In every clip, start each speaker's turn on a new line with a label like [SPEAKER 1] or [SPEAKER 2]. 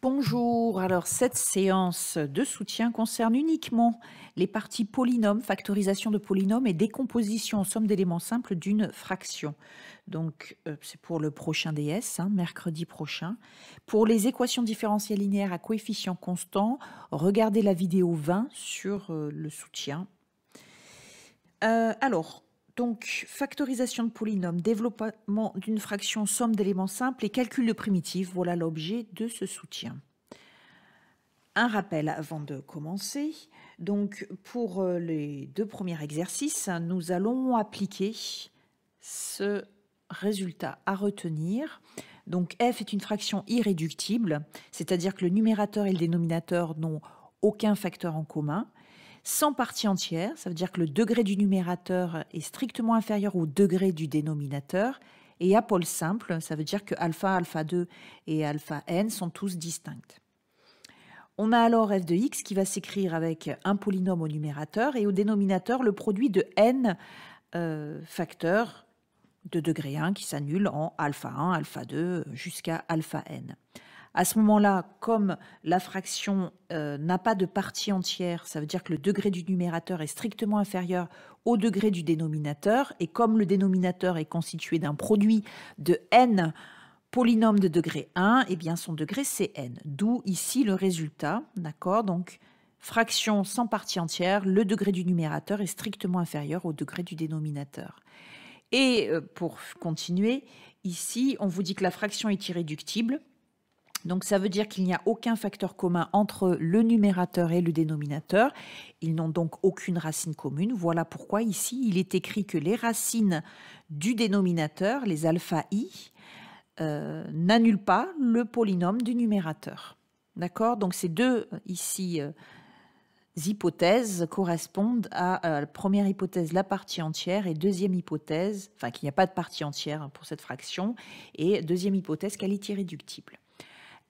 [SPEAKER 1] Bonjour, alors cette séance de soutien concerne uniquement les parties polynômes, factorisation de polynômes et décomposition en somme d'éléments simples d'une fraction. Donc c'est pour le prochain DS, mercredi prochain. Pour les équations différentielles linéaires à coefficients constants, regardez la vidéo 20 sur le soutien. Donc, factorisation de polynômes, développement d'une fraction, somme d'éléments simples et calcul de primitives, voilà l'objet de ce soutien. Un rappel avant de commencer. Donc, pour les deux premiers exercices, nous allons appliquer ce résultat à retenir. Donc, f est une fraction irréductible, c'est-à-dire que le numérateur et le dénominateur n'ont aucun facteur en commun. Sans partie entière, ça veut dire que le degré du numérateur est strictement inférieur au degré du dénominateur. Et à pôle simple, ça veut dire que alpha, alpha 2 et alpha n sont tous distincts. On a alors f de x qui va s'écrire avec un polynôme au numérateur et au dénominateur le produit de n facteurs de degré 1 qui s'annule en alpha 1, alpha 2 jusqu'à alpha n. À ce moment-là, comme la fraction n'a pas de partie entière, ça veut dire que le degré du numérateur est strictement inférieur au degré du dénominateur, et comme le dénominateur est constitué d'un produit de n polynômes de degré 1, eh bien son degré c'est n. D'où ici le résultat, d'accord? Donc, fraction sans partie entière, le degré du numérateur est strictement inférieur au degré du dénominateur. Et pour continuer, ici, on vous dit que la fraction est irréductible. Donc, ça veut dire qu'il n'y a aucun facteur commun entre le numérateur et le dénominateur. Ils n'ont donc aucune racine commune. Voilà pourquoi ici, il est écrit que les racines du dénominateur, les alpha i, n'annulent pas le polynôme du numérateur. D'accord? Donc, ces deux ici hypothèses correspondent à la première hypothèse, la partie entière, et deuxième hypothèse, enfin qu'il n'y a pas de partie entière pour cette fraction, et deuxième hypothèse qu'elle est irréductible.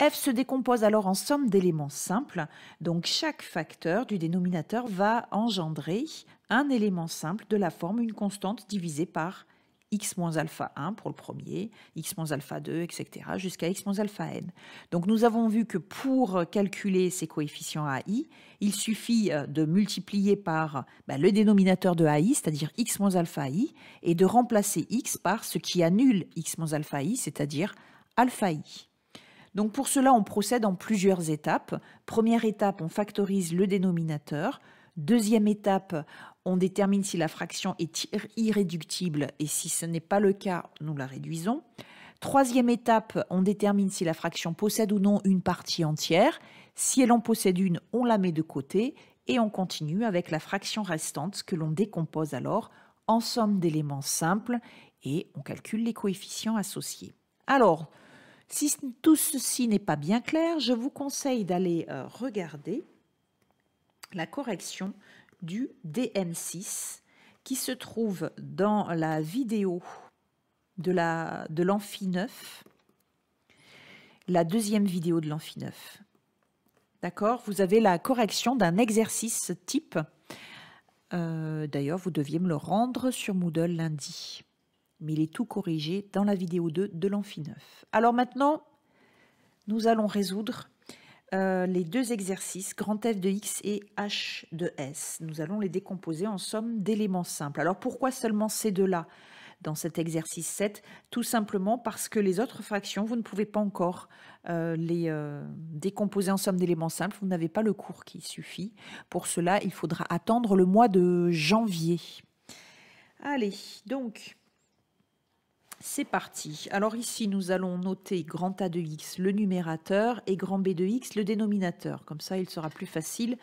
[SPEAKER 1] F se décompose alors en somme d'éléments simples, donc chaque facteur du dénominateur va engendrer un élément simple de la forme une constante divisée par x moins alpha 1 pour le premier, x moins alpha 2, etc., jusqu'à x moins alpha n. Donc nous avons vu que pour calculer ces coefficients AI, il suffit de multiplier par le dénominateur de AI, c'est-à-dire x moins alpha i, et de remplacer x par ce qui annule x moins alpha i, c'est-à-dire alpha i. Donc pour cela, on procède en plusieurs étapes. Première étape, on factorise le dénominateur. Deuxième étape, on détermine si la fraction est irréductible et si ce n'est pas le cas, nous la réduisons. Troisième étape, on détermine si la fraction possède ou non une partie entière. Si elle en possède une, on la met de côté et on continue avec la fraction restante que l'on décompose alors en somme d'éléments simples et on calcule les coefficients associés. Alors, si tout ceci n'est pas bien clair, je vous conseille d'aller regarder la correction du DM6 qui se trouve dans la vidéo de l'amphi 9, la deuxième vidéo de l'amphi 9. D'accord? Vous avez la correction d'un exercice type. D'ailleurs, vous deviez me le rendre sur Moodle lundi. Mais il est tout corrigé dans la vidéo 2 de l'amphi 9. Alors maintenant, nous allons résoudre les deux exercices, grand F de x et h de s. Nous allons les décomposer en somme d'éléments simples. Alors pourquoi seulement ces deux-là dans cet exercice 7? Tout simplement parce que les autres fractions, vous ne pouvez pas encore les décomposer en somme d'éléments simples. Vous n'avez pas le cours qui suffit. Pour cela, il faudra attendre le mois de janvier. Allez, donc... c'est parti. Alors ici, nous allons noter grand A de x, le numérateur, et grand B de x, le dénominateur. Comme ça, il sera plus facile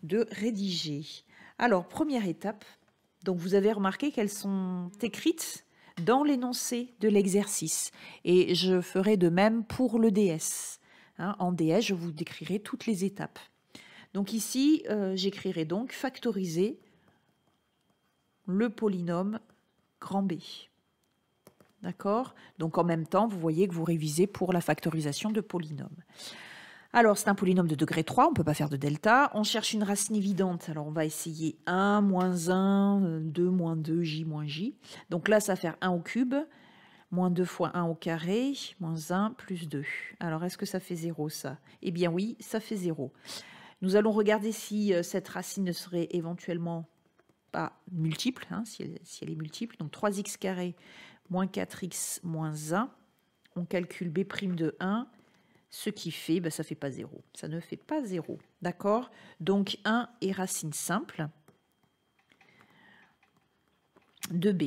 [SPEAKER 1] de rédiger. Alors, première étape. Donc, vous avez remarqué qu'elles sont écrites dans l'énoncé de l'exercice. Et je ferai de même pour le DS. En DS, je vous décrirai toutes les étapes. Donc ici, j'écrirai donc factoriser le polynôme grand B. D'accord? Donc en même temps, vous voyez que vous révisez pour la factorisation de polynômes. Alors, c'est un polynôme de degré 3, on ne peut pas faire de delta. On cherche une racine évidente. Alors, on va essayer 1, moins 1, 2, moins 2, j, moins j. Donc là, ça va faire 1 au cube. Moins 2 fois 1 au carré, moins 1 plus 2. Alors, est-ce que ça fait 0, ça? Eh bien oui, ça fait 0. Nous allons regarder si cette racine ne serait éventuellement pas multiple, hein, si elle est multiple. Donc 3x carré moins 4x moins 1. On calcule b' de 1, ce qui fait, ça ne fait pas 0. Ça ne fait pas 0. D'accord? Donc 1 est racine simple de b.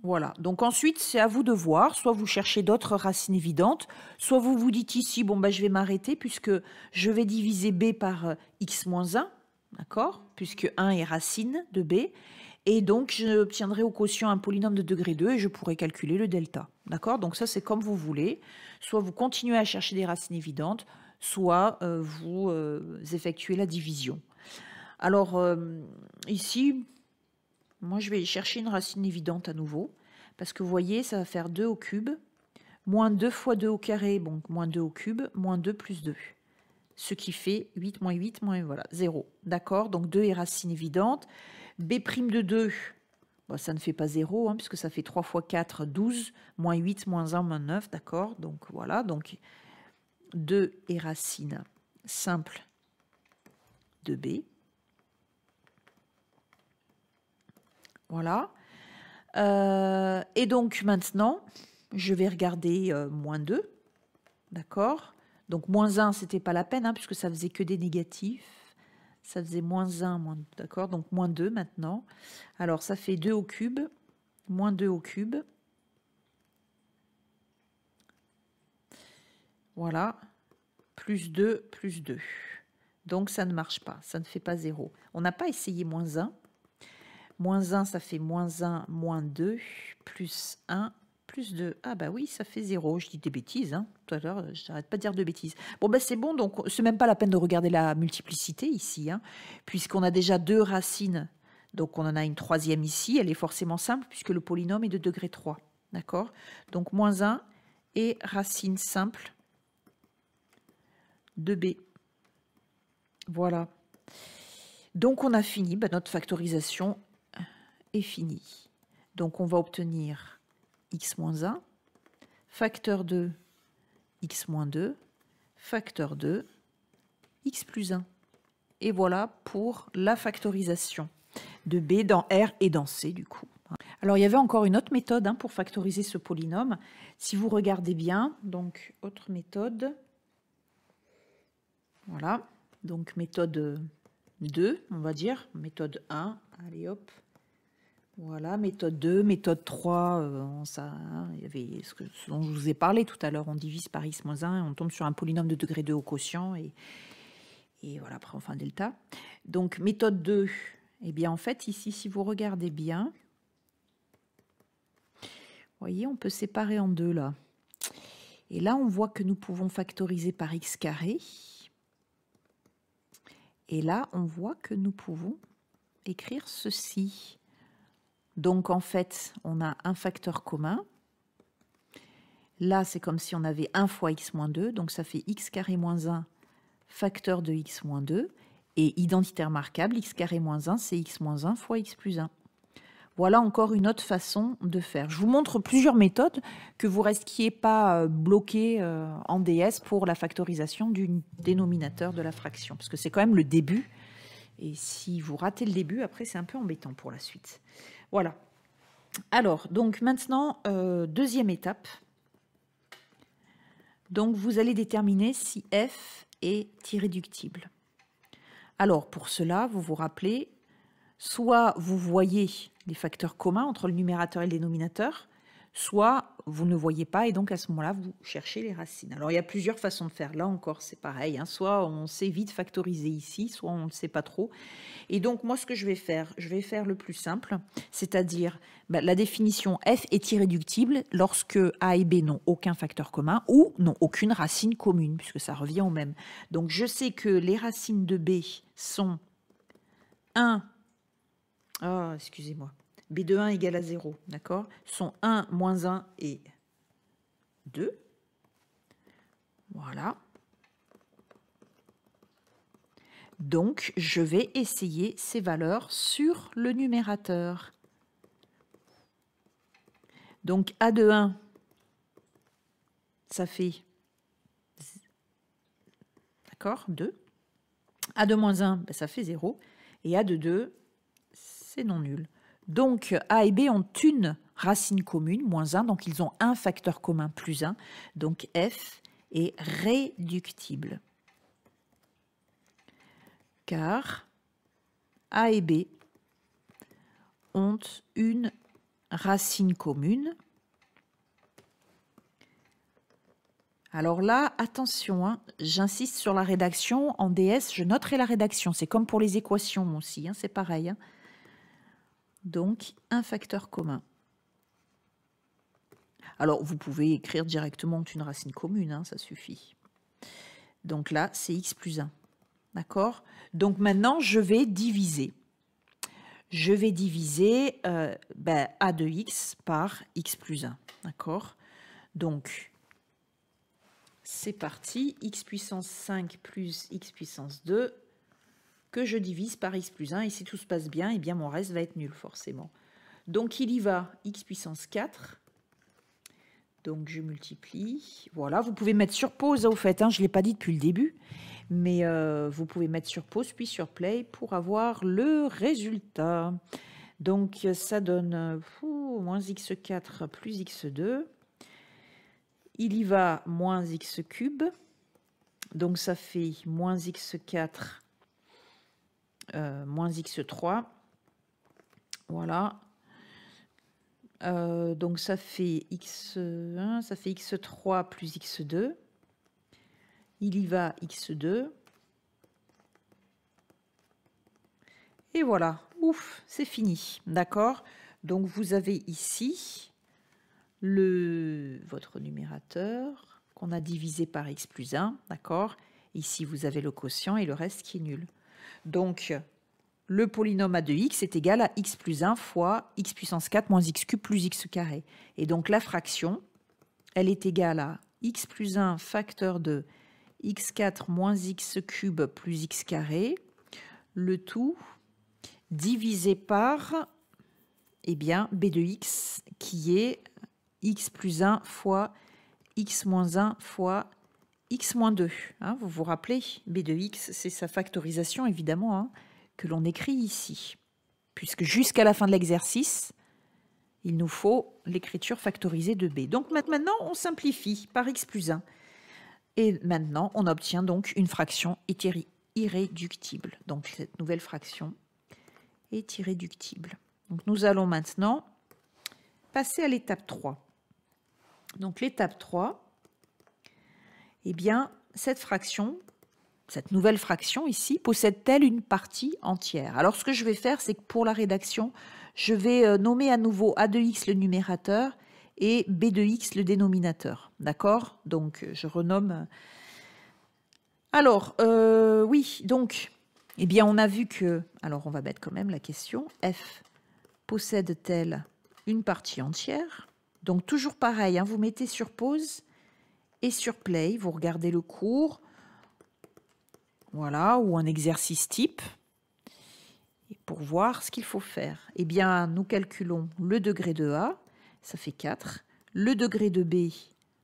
[SPEAKER 1] Voilà, donc ensuite, c'est à vous de voir. Soit vous cherchez d'autres racines évidentes, soit vous vous dites ici, bon, je vais m'arrêter puisque je vais diviser b par x moins 1, d'accord? Puisque 1 est racine de b. Et donc, j'obtiendrai au quotient un polynôme de degré 2 et je pourrai calculer le delta. D'accord? Donc ça, c'est comme vous voulez. Soit vous continuez à chercher des racines évidentes, soit vous effectuez la division. Alors, ici, moi, je vais chercher une racine évidente à nouveau. Parce que vous voyez, ça va faire 2 au cube. Moins 2 fois 2 au carré, donc moins 2 au cube, moins 2 plus 2. Ce qui fait 8 moins 8, moins voilà, 0. D'accord? Donc 2 est racine évidente. B' de 2, ça ne fait pas 0, hein, puisque ça fait 3 fois 4, 12, moins 8, moins 1, moins 9, d'accord? Donc voilà, donc 2 est racine simple de B. Voilà. Et donc maintenant, je vais regarder moins 2, d'accord? Donc moins 1, c'était pas la peine, hein, puisque ça faisait que des négatifs. Ça faisait moins 1, d'accord? Donc moins 2 maintenant. Alors ça fait 2 au cube, moins 2 au cube. Voilà, plus 2, plus 2. Donc ça ne marche pas, ça ne fait pas 0. On n'a pas essayé moins 1. Moins 1, ça fait moins 1, moins 2, plus 1, plus 2. Ah bah oui, ça fait 0. Je dis des bêtises, hein. Tout à l'heure, je n'arrête pas de dire de bêtises. Bon, c'est bon, donc c'est même pas la peine de regarder la multiplicité ici, hein, puisqu'on a déjà 2 racines. Donc on en a une troisième ici, elle est forcément simple, puisque le polynôme est de degré 3. D'accord? Donc moins 1 est racine simple de b. Voilà. Donc on a fini, notre factorisation est finie. Donc on va obtenir x moins 1, facteur 2, x moins 2, facteur 2, x plus 1. Et voilà pour la factorisation de b dans R et dans C du coup. Alors il y avait encore une autre méthode, hein, pour factoriser ce polynôme. Si vous regardez bien, donc autre méthode. Voilà, donc méthode 2, on va dire, méthode 1, allez hop. Voilà, méthode 2, méthode 3, il y avait ce dont je vous ai parlé tout à l'heure, on divise par x moins 1, et on tombe sur un polynôme de degré 2 au quotient, et voilà, après on fait un delta. Donc méthode 2, eh bien en fait ici, si vous regardez bien, vous voyez, on peut séparer en deux là. Et là, on voit que nous pouvons factoriser par x carré. Et là, on voit que nous pouvons écrire ceci. Donc, en fait, on a un facteur commun. Là, c'est comme si on avait 1 fois x moins 2. Donc, ça fait x carré moins 1 facteur de x moins 2. Et identité remarquable, x carré moins 1, c'est x moins 1 fois x plus 1. Voilà encore une autre façon de faire. Je vous montre plusieurs méthodes, que vous ne restiez pas bloqué en DS pour la factorisation du dénominateur de la fraction. Parce que c'est quand même le début. Et si vous ratez le début, après, c'est un peu embêtant pour la suite. Voilà. Alors, donc maintenant, deuxième étape. Donc, vous allez déterminer si f est irréductible. Alors, pour cela, vous vous rappelez, soit vous voyez les facteurs communs entre le numérateur et le dénominateur, soit vous ne voyez pas et donc à ce moment-là, vous cherchez les racines. Alors, il y a plusieurs façons de faire. Là encore, c'est pareil, hein. Soit on sait vite factoriser ici, soit on ne le sait pas trop. Et donc, moi, ce que je vais faire le plus simple, c'est-à-dire la définition f est irréductible lorsque a et b n'ont aucun facteur commun ou n'ont aucune racine commune, puisque ça revient au même. Donc, je sais que les racines de b sont 1, excusez-moi, b de 1 égale à 0, d'accord, sont 1, moins 1 et 2. Voilà. Donc, je vais essayer ces valeurs sur le numérateur. Donc a de 1, ça fait, d'accord, 2. A de moins 1, ben, ça fait 0. Et A de 2, c'est non nul. Donc A et B ont une racine commune, moins 1, donc ils ont un facteur commun, plus 1. Donc F est réductible. Car A et B ont une racine commune. Alors là, attention, hein, j'insiste sur la rédaction. En DS, je noterai la rédaction. C'est comme pour les équations aussi, hein, c'est pareil. Hein. Donc, un facteur commun. Alors, vous pouvez écrire directement une racine commune, hein, ça suffit. Donc là, c'est x plus 1. D'accord? Donc maintenant, je vais diviser. Je vais diviser a de x par x plus 1. D'accord? Donc, c'est parti. X puissance 5 plus x puissance 2 que je divise par x plus 1. Et si tout se passe bien, eh bien mon reste va être nul forcément. Donc, il y va x puissance 4. Donc, je multiplie. Voilà, vous pouvez mettre sur pause, au fait. Hein, je ne l'ai pas dit depuis le début. Mais vous pouvez mettre sur pause puis sur play pour avoir le résultat. Donc, ça donne moins x4 plus x2. Il y va moins x cube. Donc, ça fait moins x4 moins x3. Voilà. Donc, ça fait x1, ça fait x3 plus x2. Il y va x2. Et voilà, ouf, c'est fini, d'accord? Donc, vous avez ici votre numérateur qu'on a divisé par x plus 1, d'accord? Ici, vous avez le quotient et le reste qui est nul. Donc, le polynôme a de x est égal à x plus 1 fois x puissance 4 moins x cube plus x carré. Et donc, la fraction, elle est égale à x plus 1 facteur de x4 moins x cube plus x carré, le tout divisé par eh bien, b de x qui est x plus 1 fois x moins 1 fois x moins 2. Hein, vous vous rappelez, b de x, c'est sa factorisation évidemment hein, que l'on écrit ici. Puisque jusqu'à la fin de l'exercice, il nous faut l'écriture factorisée de b. Donc maintenant, on simplifie par x plus 1. Et maintenant, on obtient donc une fraction irréductible. Donc cette nouvelle fraction est irréductible. Donc nous allons maintenant passer à l'étape 3. Donc l'étape 3, eh bien, cette fraction, cette nouvelle fraction ici, possède-t-elle une partie entière? Alors ce que je vais faire, c'est que pour la rédaction, je vais nommer à nouveau a de x le numérateur et b de x le dénominateur. D'accord? Donc je renomme. Alors, oui, donc, eh bien, on a vu que, alors on va mettre quand même la question, f possède-t-elle une partie entière? Donc toujours pareil, hein, vous mettez sur pause et sur play, vous regardez le cours, voilà, ou un exercice type, et pour voir ce qu'il faut faire. Eh bien, nous calculons le degré de A, ça fait 4, le degré de B,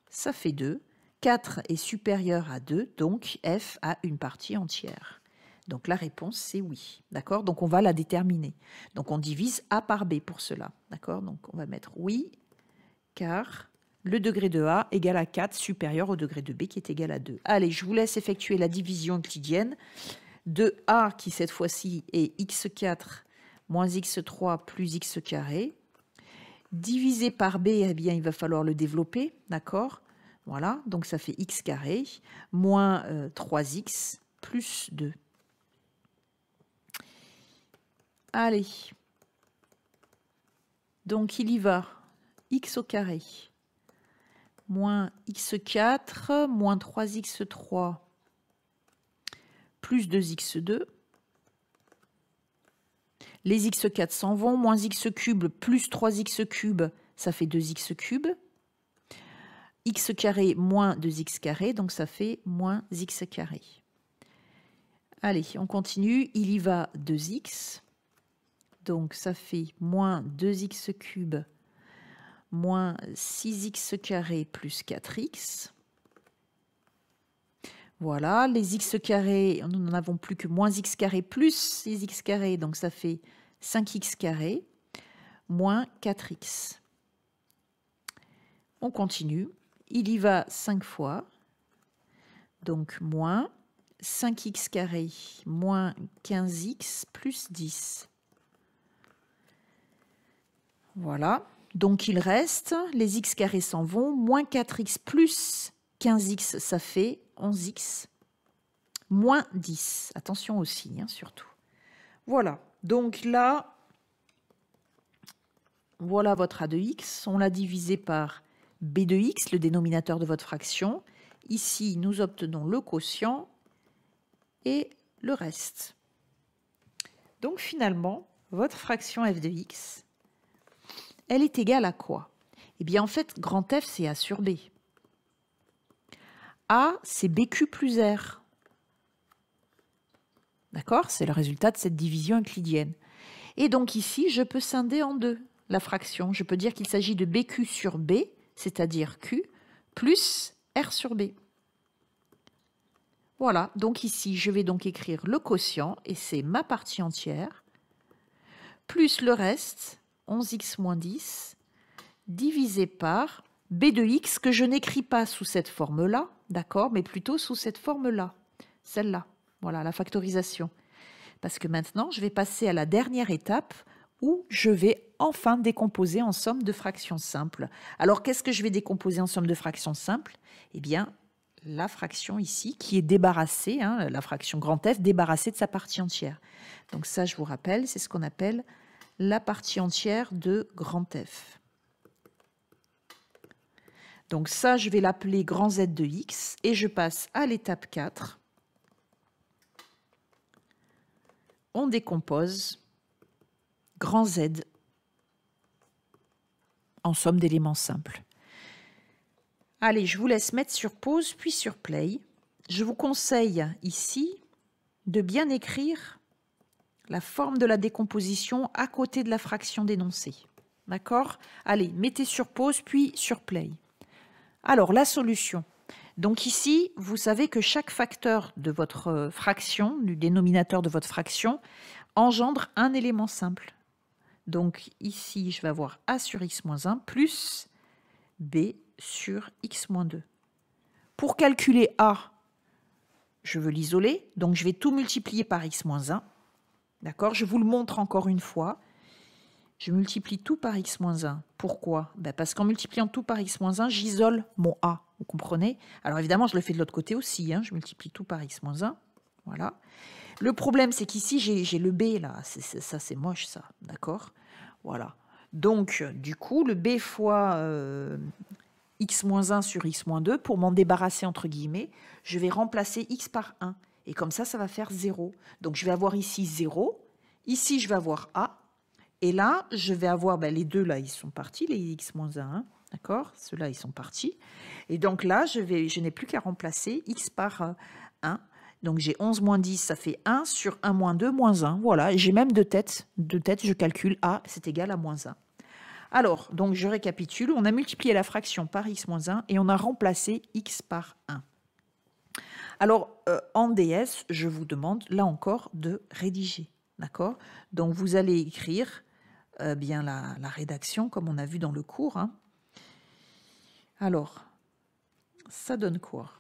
[SPEAKER 1] ça fait 2, 4 est supérieur à 2, donc f a une partie entière. Donc la réponse, c'est oui. D'accord? Donc on va la déterminer. Donc on divise A par B pour cela. D'accord? Donc on va mettre oui, car le degré de A égale à 4 supérieur au degré de B qui est égal à 2. Allez, je vous laisse effectuer la division euclidienne de A qui cette fois-ci est x4 moins x3 plus x carré. Divisé par B, eh bien il va falloir le développer. D'accord? Voilà, donc ça fait x carré moins 3x plus 2. Allez, donc il y va x au carré moins x4 moins 3x3 plus 2x2. Les x4 s'en vont, moins x cube plus 3x cube, ça fait 2x cube. X carré moins 2x carré, donc ça fait moins x carré. Allez, on continue, il y va 2x. Donc, ça fait moins 2x cube moins 6x carré plus 4x. Voilà, les x carrés, nous n'en avons plus que moins x carré plus 6x carré, donc ça fait 5x carré moins 4x. On continue, il y va 5 fois, donc moins 5x carré moins 15x plus 10. Voilà, donc il reste, les x carrés s'en vont, moins 4x plus 15x, ça fait 11x, moins 10. Attention aussi, hein, surtout. Voilà, donc là, voilà votre a de x. On l'a divisé par b de x, le dénominateur de votre fraction. Ici, nous obtenons le quotient et le reste. Donc finalement, votre fraction f de x, elle est égale à quoi? Eh bien, en fait, grand F, c'est A sur B. A, c'est BQ plus R. D'accord? C'est le résultat de cette division euclidienne. Et donc ici, je peux scinder en deux la fraction. Je peux dire qu'il s'agit de BQ sur B, c'est-à-dire Q, plus R sur B. Voilà, donc ici, je vais donc écrire le quotient, et c'est ma partie entière, plus le reste, 11x moins 10, divisé par b de x, que je n'écris pas sous cette forme-là, d'accord, mais plutôt sous cette forme-là, celle-là. Voilà, la factorisation. Parce que maintenant, je vais passer à la dernière étape où je vais enfin décomposer en somme de fractions simples. Alors, qu'est-ce que je vais décomposer en somme de fractions simples? Eh bien, la fraction ici qui est débarrassée, hein, la fraction grand F débarrassée de sa partie entière. Donc ça, je vous rappelle, c'est ce qu'on appelle la partie entière de grand F. Donc ça, je vais l'appeler grand Z de x et je passe à l'étape 4. On décompose grand Z en somme d'éléments simples. Allez, je vous laisse mettre sur pause puis sur play. Je vous conseille ici de bien écrire la forme de la décomposition à côté de la fraction dénoncée. D'accord? Allez, mettez sur pause puis sur play. Alors, la solution. Donc ici, vous savez que chaque facteur de votre fraction, du dénominateur de votre fraction, engendre un élément simple. Donc ici, je vais avoir a sur x moins 1 plus b sur x moins 2. Pour calculer a, je veux l'isoler, donc je vais tout multiplier par x moins 1. D'accord? Je vous le montre encore une fois. Je multiplie tout par x moins 1. Pourquoi? Parce qu'en multipliant tout par x moins 1, j'isole mon a. Vous comprenez? Alors évidemment, je le fais de l'autre côté aussi. Hein. Je multiplie tout par x moins 1. Voilà. Le problème, c'est qu'ici, j'ai le b, là. Ça, c'est moche, ça. D'accord? Voilà. Donc, du coup, le b fois x moins 1 sur x moins 2, pour m'en débarrasser, entre guillemets, je vais remplacer x par 1. Et comme ça va faire 0. Donc, je vais avoir ici 0. Ici, je vais avoir a. Et là, je vais avoir, les deux, là, ils sont partis, les x moins 1, hein, d'accord? Ceux-là, ils sont partis. Et donc là, je n'ai plus qu'à remplacer x par 1. Donc j'ai 11 moins 10, ça fait 1 sur 1 moins 2, moins 1. Voilà, et j'ai même deux têtes. Deux têtes, je calcule a, c'est égal à moins 1. Alors, donc je récapitule. On a multiplié la fraction par x moins 1 et on a remplacé x par 1. Alors, en DS, je vous demande, là encore, de rédiger. D'accord? Donc, vous allez écrire bien la rédaction, comme on a vu dans le cours. Hein. Alors, ça donne quoi?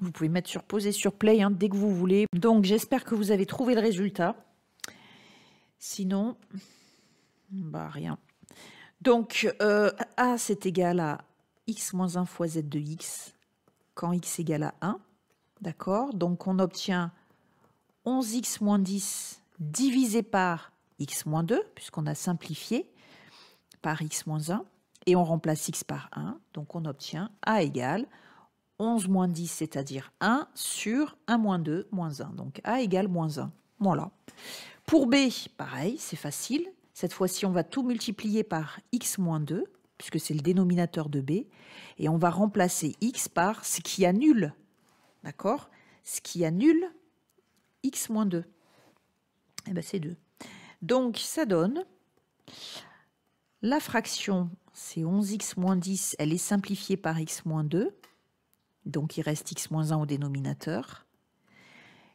[SPEAKER 1] Vous pouvez mettre sur pause et sur play hein, dès que vous voulez. Donc, j'espère que vous avez trouvé le résultat. Sinon, rien. Donc, A, c'est égal à x moins 1 fois z de x quand x égale à 1. D'accord? Donc, on obtient 11x moins 10 divisé par x moins 2, puisqu'on a simplifié, par x moins 1, et on remplace x par 1. Donc, on obtient A égale 11 moins 10, c'est-à-dire 1 sur 1 moins 2, moins 1. Donc, A égale moins 1. Voilà. Pour B, pareil, c'est facile. Cette fois-ci, on va tout multiplier par x moins 2, puisque c'est le dénominateur de B, et on va remplacer x par ce qui annule. D'accord? Ce qui annule x moins 2. Eh bien, c'est 2. Donc, ça donne la fraction c'est 11x moins 10, elle est simplifiée par x moins 2. Donc, il reste x moins 1 au dénominateur.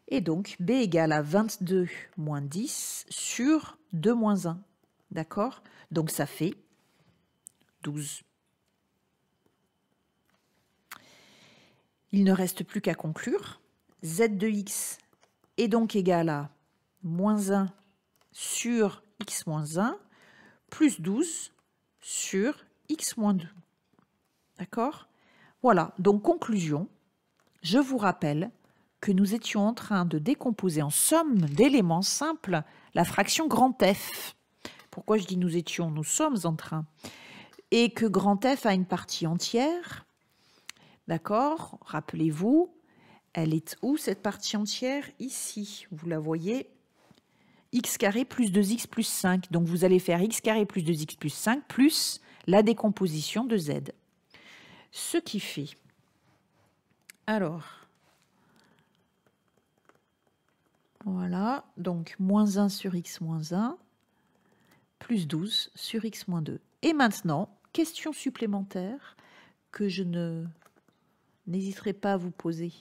[SPEAKER 1] Et donc, b égale à 22 moins 10 sur 2 moins 1. D'accord? Donc, ça fait 12. Il ne reste plus qu'à conclure. Z de x est donc égal à moins 1 sur x moins 1 plus 12 sur x moins 2. D'accord? Voilà, donc conclusion. Je vous rappelle que nous étions en train de décomposer en somme d'éléments simples la fraction grand F. Pourquoi je dis nous étions? Nous sommes en train. Et que grand F a une partie entière. D'accord? Rappelez-vous, elle est où cette partie entière? Ici, vous la voyez, x carré plus 2x plus 5. Donc vous allez faire x carré plus 2x plus 5 plus la décomposition de z. Ce qui fait, alors, voilà, donc moins 1 sur x moins 1 plus 12 sur x moins 2. Et maintenant, question supplémentaire que je n'hésiterai pas à vous poser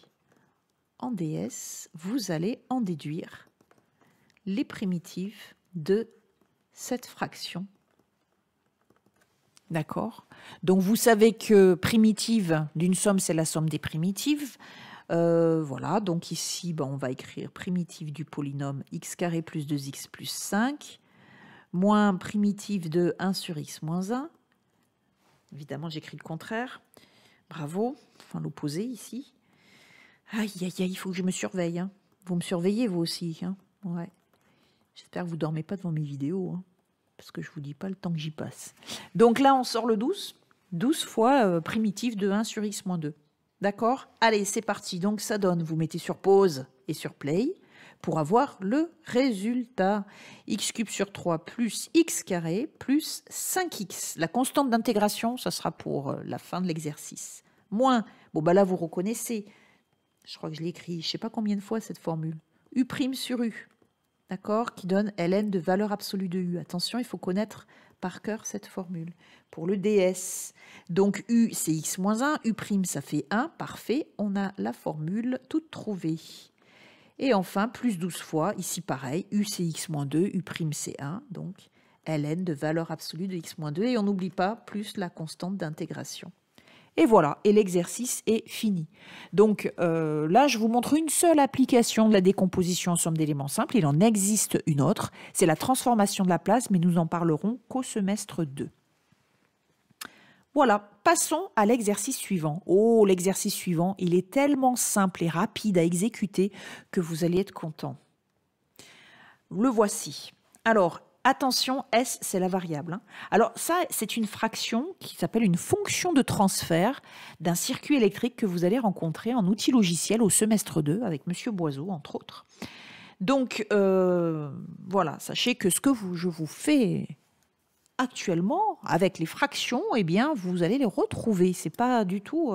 [SPEAKER 1] en DS, vous allez en déduire les primitives de cette fraction. D'accord? Donc vous savez que primitive d'une somme, c'est la somme des primitives. Voilà, donc ici, on va écrire primitive du polynôme x carré plus 2x plus 5, moins primitive de 1 sur x moins 1. Évidemment, j'écris le contraire. Bravo, enfin l'opposé ici. Aïe, aïe, aïe, il faut que je me surveille. Hein. Vous me surveillez, vous aussi. Hein. Ouais. J'espère que vous ne dormez pas devant mes vidéos, hein, parce que je ne vous dis pas le temps que j'y passe. Donc là, on sort le 12. 12 fois primitive de 1 sur x moins 2. D'accord? Allez, c'est parti. Donc ça donne, vous mettez sur pause et sur play pour avoir le résultat. X cube sur 3 plus x carré plus 5x. La constante d'intégration, ça sera pour la fin de l'exercice. Moins, là vous reconnaissez, je crois que je l'ai écrit, je ne sais pas combien de fois cette formule. U' sur U. D'accord, qui donne ln de valeur absolue de U. Attention, il faut connaître par cœur cette formule. Pour le ds, donc U, c'est x moins 1, U', ça fait 1, parfait, on a la formule toute trouvée. Et enfin, plus 12 fois, ici pareil, U, c'est x moins 2, U', c'est 1, donc ln de valeur absolue de x moins 2, et on n'oublie pas, plus la constante d'intégration. Et voilà, et l'exercice est fini. Donc là, je vous montre une seule application de la décomposition en somme d'éléments simples. Il en existe une autre, c'est la transformation de la place, mais nous en parlerons qu'au semestre 2. Voilà, passons à l'exercice suivant. Oh, l'exercice suivant, il est tellement simple et rapide à exécuter que vous allez être content. Le voici. Alors, attention, S, c'est la variable. Alors ça, c'est une fraction qui s'appelle une fonction de transfert d'un circuit électrique que vous allez rencontrer en outil logiciel au semestre 2 avec Monsieur Boiseau, entre autres. Donc, voilà, sachez que ce que je vous fais actuellement avec les fractions, eh bien, vous allez les retrouver. Ce n'est pas du tout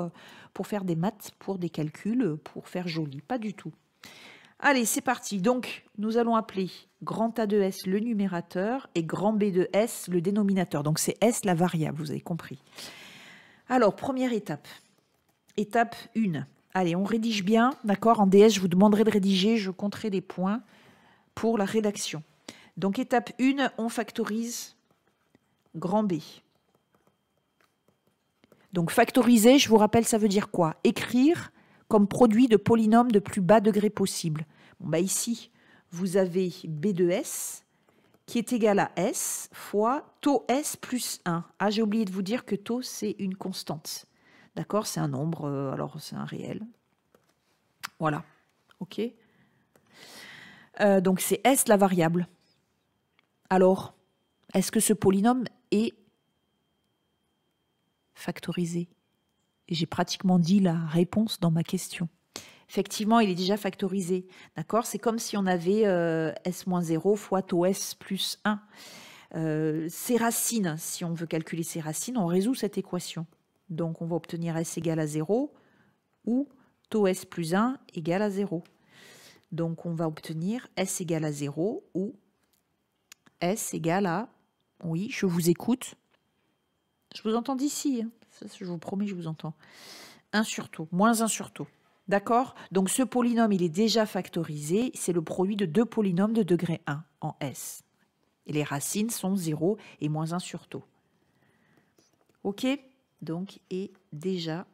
[SPEAKER 1] pour faire des maths, pour des calculs, pour faire joli, pas du tout. Allez, c'est parti. Donc, nous allons appeler grand A de S le numérateur et grand B de S le dénominateur. Donc, c'est S la variable, vous avez compris. Alors, première étape. Étape 1. Allez, on rédige bien, d'accord? En DS, je vous demanderai de rédiger, je compterai les points pour la rédaction. Donc, étape 1, on factorise grand B. Donc, factoriser, je vous rappelle, ça veut dire quoi? Écrire comme produit de polynômes de plus bas degré possible. Ici, vous avez B de S qui est égal à S fois taux S plus 1. Ah, j'ai oublié de vous dire que taux, c'est une constante. D'accord? C'est un nombre, alors c'est un réel. Voilà. OK? Donc, c'est S la variable. Alors, est-ce que ce polynôme est factorisé? J'ai pratiquement dit la réponse dans ma question. Effectivement, il est déjà factorisé. D'accord? C'est comme si on avait S-0 fois taux S plus 1. Ses racines, si on veut calculer ses racines, on résout cette équation. Donc, on va obtenir S égale à 0 ou taux S plus 1 égale à 0. Donc, on va obtenir S égale à 0 ou S égale à... Oui, je vous écoute. Je vous entends d'ici. Hein. Ça, je vous promets, je vous entends. 1 sur taux, moins 1 sur taux. D'accord? Donc ce polynôme, il est déjà factorisé. C'est le produit de deux polynômes de degré 1 en S. Et les racines sont 0 et moins 1 sur taux. OK? Donc, est déjà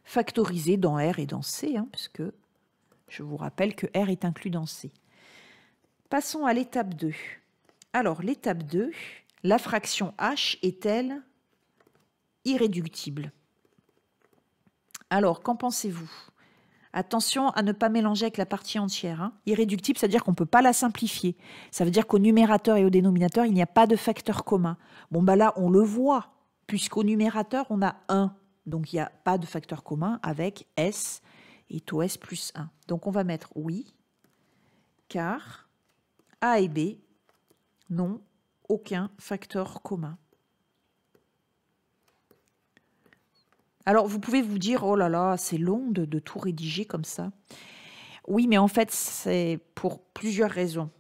[SPEAKER 1] factorisé dans R et dans C, hein, puisque je vous rappelle que R est inclus dans C. Passons à l'étape 2. Alors, l'étape 2, la fraction H est-elle irréductible? Alors, qu'en pensez-vous? Attention à ne pas mélanger avec la partie entière. Hein. Irréductible, c'est-à-dire qu'on ne peut pas la simplifier. Ça veut dire qu'au numérateur et au dénominateur, il n'y a pas de facteur commun. Bon, bah là, on le voit, puisqu'au numérateur, on a 1. Donc, il n'y a pas de facteur commun avec S et taux S plus 1. Donc, on va mettre oui, car A et B n'ont aucun facteur commun. Alors, vous pouvez vous dire, oh là là, c'est long de tout rédiger comme ça. Oui, mais en fait, c'est pour plusieurs raisons.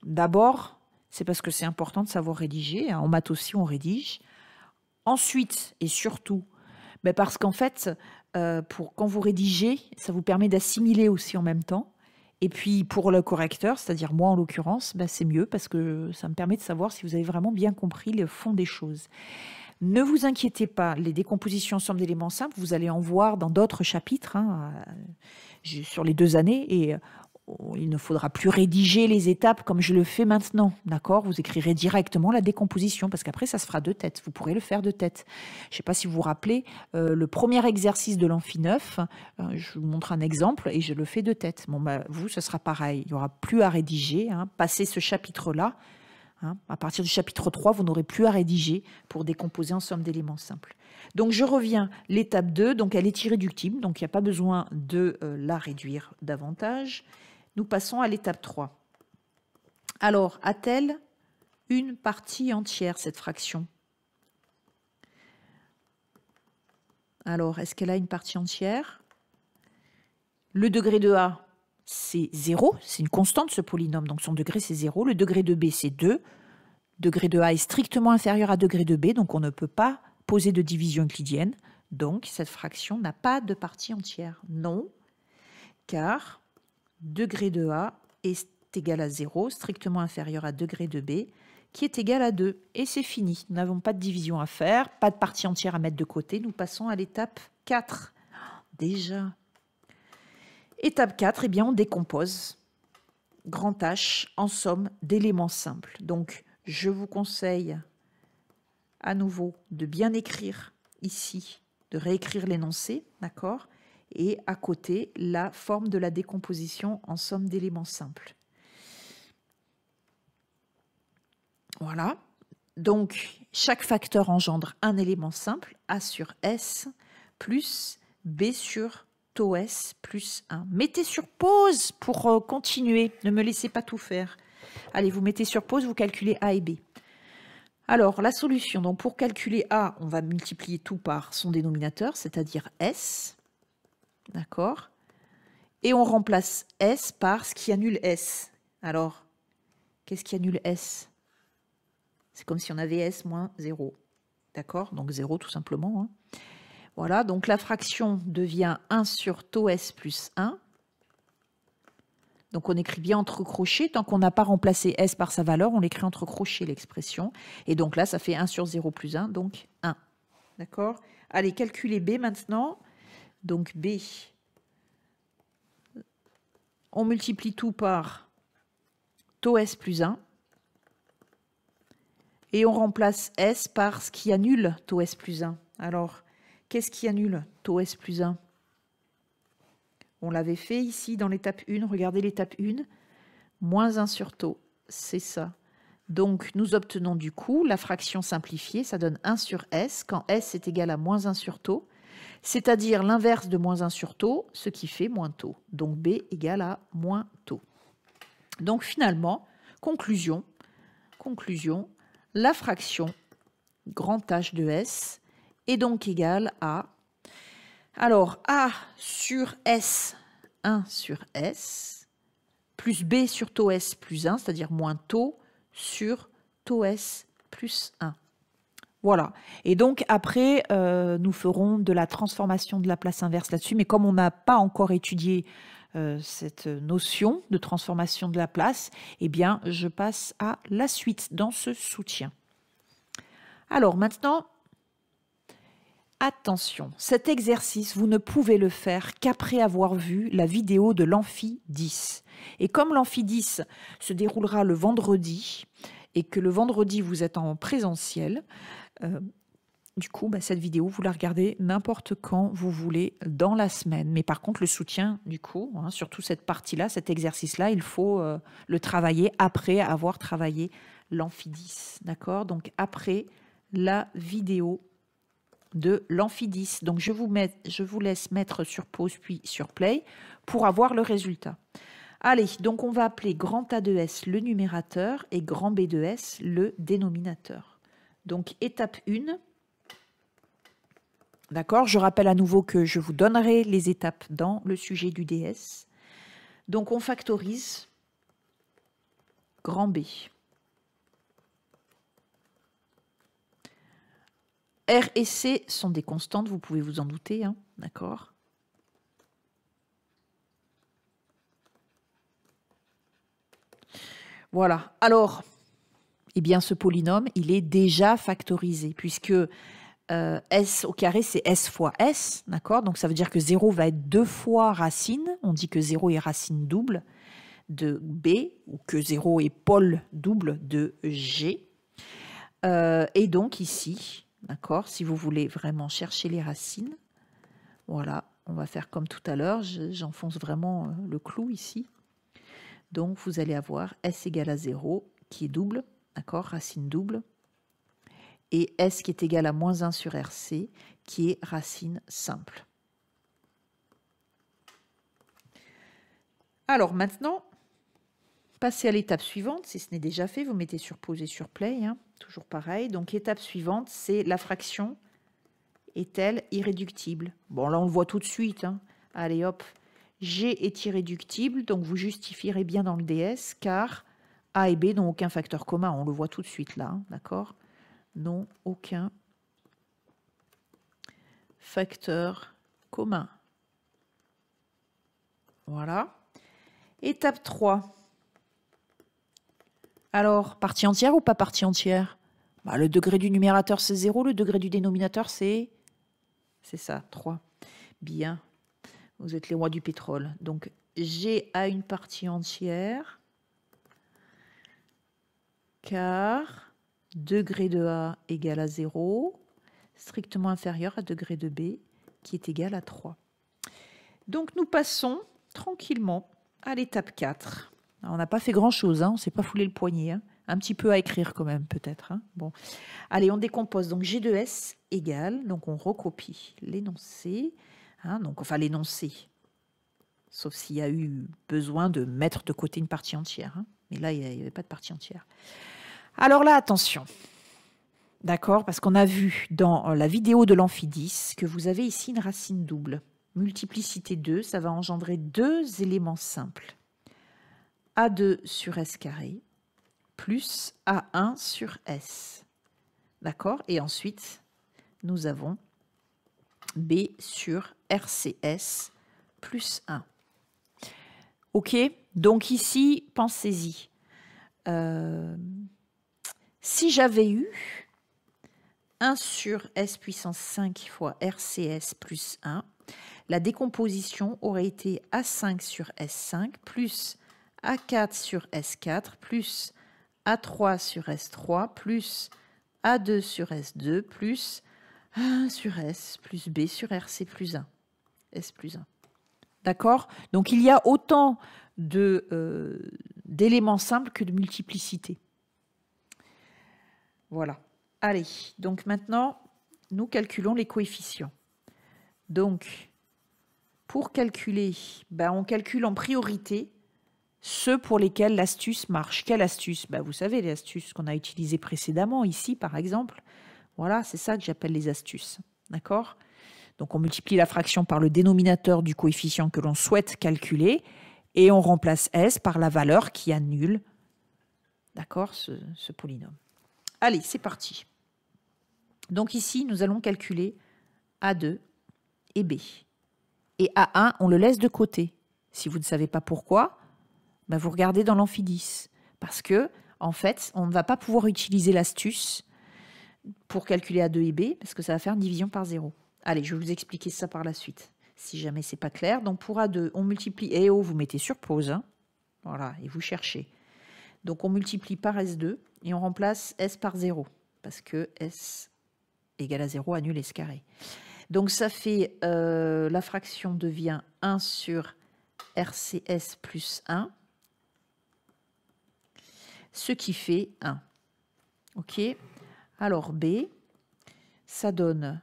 [SPEAKER 1] D'abord, c'est parce que c'est important de savoir rédiger. En maths aussi, on rédige. Ensuite, et surtout, parce qu'en fait, quand vous rédigez, ça vous permet d'assimiler aussi en même temps. Et puis, pour le correcteur, c'est-à-dire moi en l'occurrence, c'est mieux parce que ça me permet de savoir si vous avez vraiment bien compris le fond des choses. Ne vous inquiétez pas, les décompositions ensemble d'éléments simples, vous allez en voir dans d'autres chapitres sur les 2 années et il ne faudra plus rédiger les étapes comme je le fais maintenant, d'accord? Vous écrirez directement la décomposition parce qu'après ça se fera de tête, vous pourrez le faire de tête. Je ne sais pas si vous vous rappelez, le premier exercice de l'amphi 9, je vous montre un exemple et je le fais de tête. Bon, vous, ce sera pareil, il n'y aura plus à rédiger, passez ce chapitre-là. À partir du chapitre 3, vous n'aurez plus à rédiger pour décomposer en somme d'éléments simples. Donc, je reviens. L'étape 2, donc elle est irréductible, donc il n'y a pas besoin de la réduire davantage. Nous passons à l'étape 3. Alors, a-t-elle une partie entière, cette fraction? Alors, est-ce qu'elle a une partie entière? Le degré de A, c'est 0, c'est une constante ce polynôme, donc son degré c'est 0. Le degré de B c'est 2. Degré de A est strictement inférieur à degré de B, donc on ne peut pas poser de division euclidienne. Donc cette fraction n'a pas de partie entière. Non, car degré de A est égal à 0, strictement inférieur à degré de B, qui est égal à 2. Et c'est fini. Nous n'avons pas de division à faire, pas de partie entière à mettre de côté. Nous passons à l'étape 4. Déjà. Étape 4, on décompose grand H en somme d'éléments simples. Donc, je vous conseille à nouveau de bien écrire ici, de réécrire l'énoncé, d'accord? Et à côté, la forme de la décomposition en somme d'éléments simples. Voilà. Donc, chaque facteur engendre un élément simple, A sur S, plus B sur taux S plus 1. Mettez sur pause pour continuer. Ne me laissez pas tout faire. Allez, vous mettez sur pause, vous calculez A et B. Alors, la solution, donc pour calculer A, on va multiplier tout par son dénominateur, c'est-à-dire S. D'accord? Et on remplace S par ce qui annule S. Alors, qu'est-ce qui annule S? C'est comme si on avait S moins 0. D'accord? Donc 0 tout simplement. Voilà, donc la fraction devient 1 sur taux S plus 1. Donc on écrit bien entre crochets. Tant qu'on n'a pas remplacé S par sa valeur, on l'écrit entre crochets l'expression. Et donc là, ça fait 1 sur 0 plus 1, donc 1. D'accord? Allez, calculez B maintenant. Donc B, on multiplie tout par taux S plus 1. Et on remplace S par ce qui annule taux S plus 1. Alors, qu'est-ce qui annule taux S plus 1? On l'avait fait ici dans l'étape 1. Regardez l'étape 1. Moins 1 sur taux, c'est ça. Donc, nous obtenons du coup la fraction simplifiée. Ça donne 1 sur S quand S est égal à moins 1 sur taux. C'est-à-dire l'inverse de moins 1 sur taux, ce qui fait moins taux. Donc, B égale à moins taux. Donc, finalement, conclusion, la fraction grand H de S est donc égale à, alors A sur S, 1 sur S, plus B sur taux S plus 1, c'est-à-dire moins taux sur taux S plus 1. Voilà. Et donc après, nous ferons de la transformation de la place inverse là-dessus. Mais comme on n'a pas encore étudié cette notion de transformation de la place, eh bien, je passe à la suite dans ce soutien. Alors maintenant, attention, cet exercice, vous ne pouvez le faire qu'après avoir vu la vidéo de l'Amphi 10. Et comme l'Amphi 10 se déroulera le vendredi, et que le vendredi, vous êtes en présentiel, du coup, cette vidéo, vous la regardez n'importe quand vous voulez dans la semaine. Mais par contre, le soutien, du coup, surtout cette partie-là, cet exercice-là, il faut le travailler après avoir travaillé l'Amphi 10. D'accord? Donc, après la vidéo de l'Amphi 10. Donc, je vous laisse mettre sur pause puis sur play pour avoir le résultat. Allez, donc on va appeler grand A de S le numérateur et grand B de S le dénominateur. Donc, étape 1. D'accord, je rappelle à nouveau que je vous donnerai les étapes dans le sujet du DS. Donc, on factorise grand B. R et C sont des constantes, vous pouvez vous en douter, hein, d'accord? Voilà, alors, eh bien, ce polynôme, il est déjà factorisé, puisque S au carré, c'est S fois S, d'accord? Donc, ça veut dire que 0 va être 2 fois racine. On dit que 0 est racine double de B, ou que 0 est pôle double de G. Et donc, ici, d'accord, si vous voulez vraiment chercher les racines, voilà, on va faire comme tout à l'heure. J'enfonce vraiment le clou ici. Donc, vous allez avoir S égale à 0, qui est double, d'accord, racine double. Et S qui est égal à moins 1 sur RC, qui est racine simple. Alors maintenant, passez à l'étape suivante. Si ce n'est déjà fait, vous mettez sur pause et sur play. Hein, toujours pareil. Donc, étape suivante, c'est la fraction est-elle irréductible? Bon, là, on le voit tout de suite. Hein. Allez, hop. G est irréductible, donc vous justifierez bien dans le DS, car A et B n'ont aucun facteur commun. On le voit tout de suite là, hein, d'accord? N'ont aucun facteur commun. Voilà. Étape 3. Alors, partie entière ou pas partie entière? Le degré du numérateur, c'est 0. Le degré du dénominateur, c'est ça, 3. Bien. Vous êtes les rois du pétrole. Donc, G a une partie entière, car degré de A égale à 0, strictement inférieur à degré de B, qui est égal à 3. Donc, nous passons tranquillement à l'étape 4. Alors, on n'a pas fait grand-chose, hein, on ne s'est pas foulé le poignet. Hein. Un petit peu à écrire quand même, peut-être. Hein. Bon. Allez, on décompose. Donc, G de S égale, donc on recopie l'énoncé. Hein, donc, enfin, l'énoncé, sauf s'il y a eu besoin de mettre de côté une partie entière. Hein. Mais là, il n'y avait pas de partie entière. Alors là, attention. D'accord? Parce qu'on a vu dans la vidéo de l'Amphi 10 que vous avez ici une racine double. Multiplicité 2, ça va engendrer deux éléments simples. A2 sur S carré plus A1 sur S. D'accord? Et ensuite, nous avons B sur RCS plus 1. OK? Donc ici, pensez-y. Si j'avais eu 1 sur S puissance 5 fois RCS plus 1, la décomposition aurait été A5 sur S5 plus A4 sur S4 plus A3 sur S3 plus A2 sur S2 plus A1 sur S plus B sur RC plus 1. S plus 1. D'accord? Donc, il y a autant d'éléments simples que de multiplicité. Voilà. Allez, donc maintenant, nous calculons les coefficients. Donc, pour calculer, on calcule en priorité ceux pour lesquels l'astuce marche. Quelle astuce? Vous savez, les astuces qu'on a utilisées précédemment, ici par exemple. Voilà, c'est ça que j'appelle les astuces. D'accord? Donc, on multiplie la fraction par le dénominateur du coefficient que l'on souhaite calculer et on remplace S par la valeur qui annule, d'accord, ce polynôme. Allez, c'est parti. Donc ici, nous allons calculer A2 et B. Et A1, on le laisse de côté. Si vous ne savez pas pourquoi, ben vous regardez dans l'amphi 10. Parce que, en fait, on ne va pas pouvoir utiliser l'astuce pour calculer A2 et B, parce que ça va faire une division par 0. Allez, je vais vous expliquer ça par la suite, si jamais c'est pas clair. Donc pour A2, on multiplie et O, vous mettez sur pause. Hein. Voilà, et vous cherchez. Donc on multiplie par S2 et on remplace S par 0, parce que S égale à 0 annule S carré. Donc ça fait, la fraction devient 1 sur RCS plus 1, ce qui fait 1. OK. Alors B, ça donne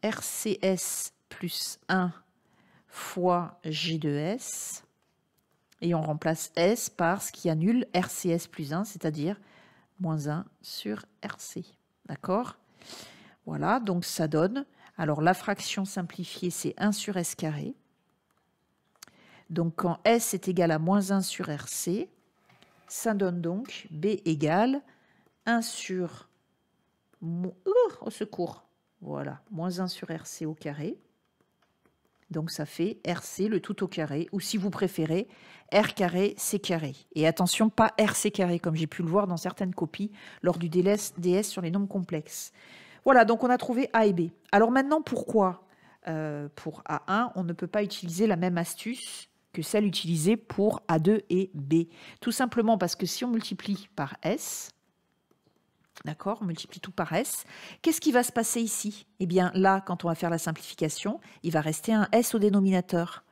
[SPEAKER 1] RCS plus 1 fois G de S, et on remplace S par ce qui annule RCS plus 1, c'est-à-dire moins 1 sur RC. D'accord? Voilà, donc ça donne... Alors, la fraction simplifiée, c'est 1 sur S carré. Donc, quand S est égal à moins 1 sur RC, ça donne donc B égale 1 sur... au secours. Voilà, moins 1 sur RC au carré. Donc, ça fait RC, le tout au carré, ou si vous préférez, R carré, C carré. Et attention, pas RC carré, comme j'ai pu le voir dans certaines copies lors du DS sur les nombres complexes. Voilà, donc on a trouvé A et B. Alors maintenant, pourquoi pour A1, on ne peut pas utiliser la même astuce que celle utilisée pour A2 et B? Tout simplement parce que si on multiplie par S, d'accord, on multiplie tout par S, qu'est-ce qui va se passer ici? Eh bien là, quand on va faire la simplification, il va rester un S au dénominateur.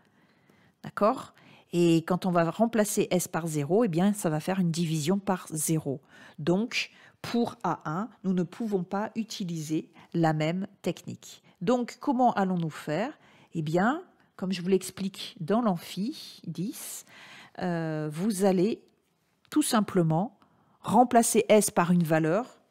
[SPEAKER 1] D'accord? Et quand on va remplacer S par 0, eh bien ça va faire une division par 0. Donc, pour A1, nous ne pouvons pas utiliser la même technique. Donc, comment allons-nous faire? Eh bien, comme je vous l'explique dans l'amphi 10, vous allez tout simplement remplacer S par une valeur.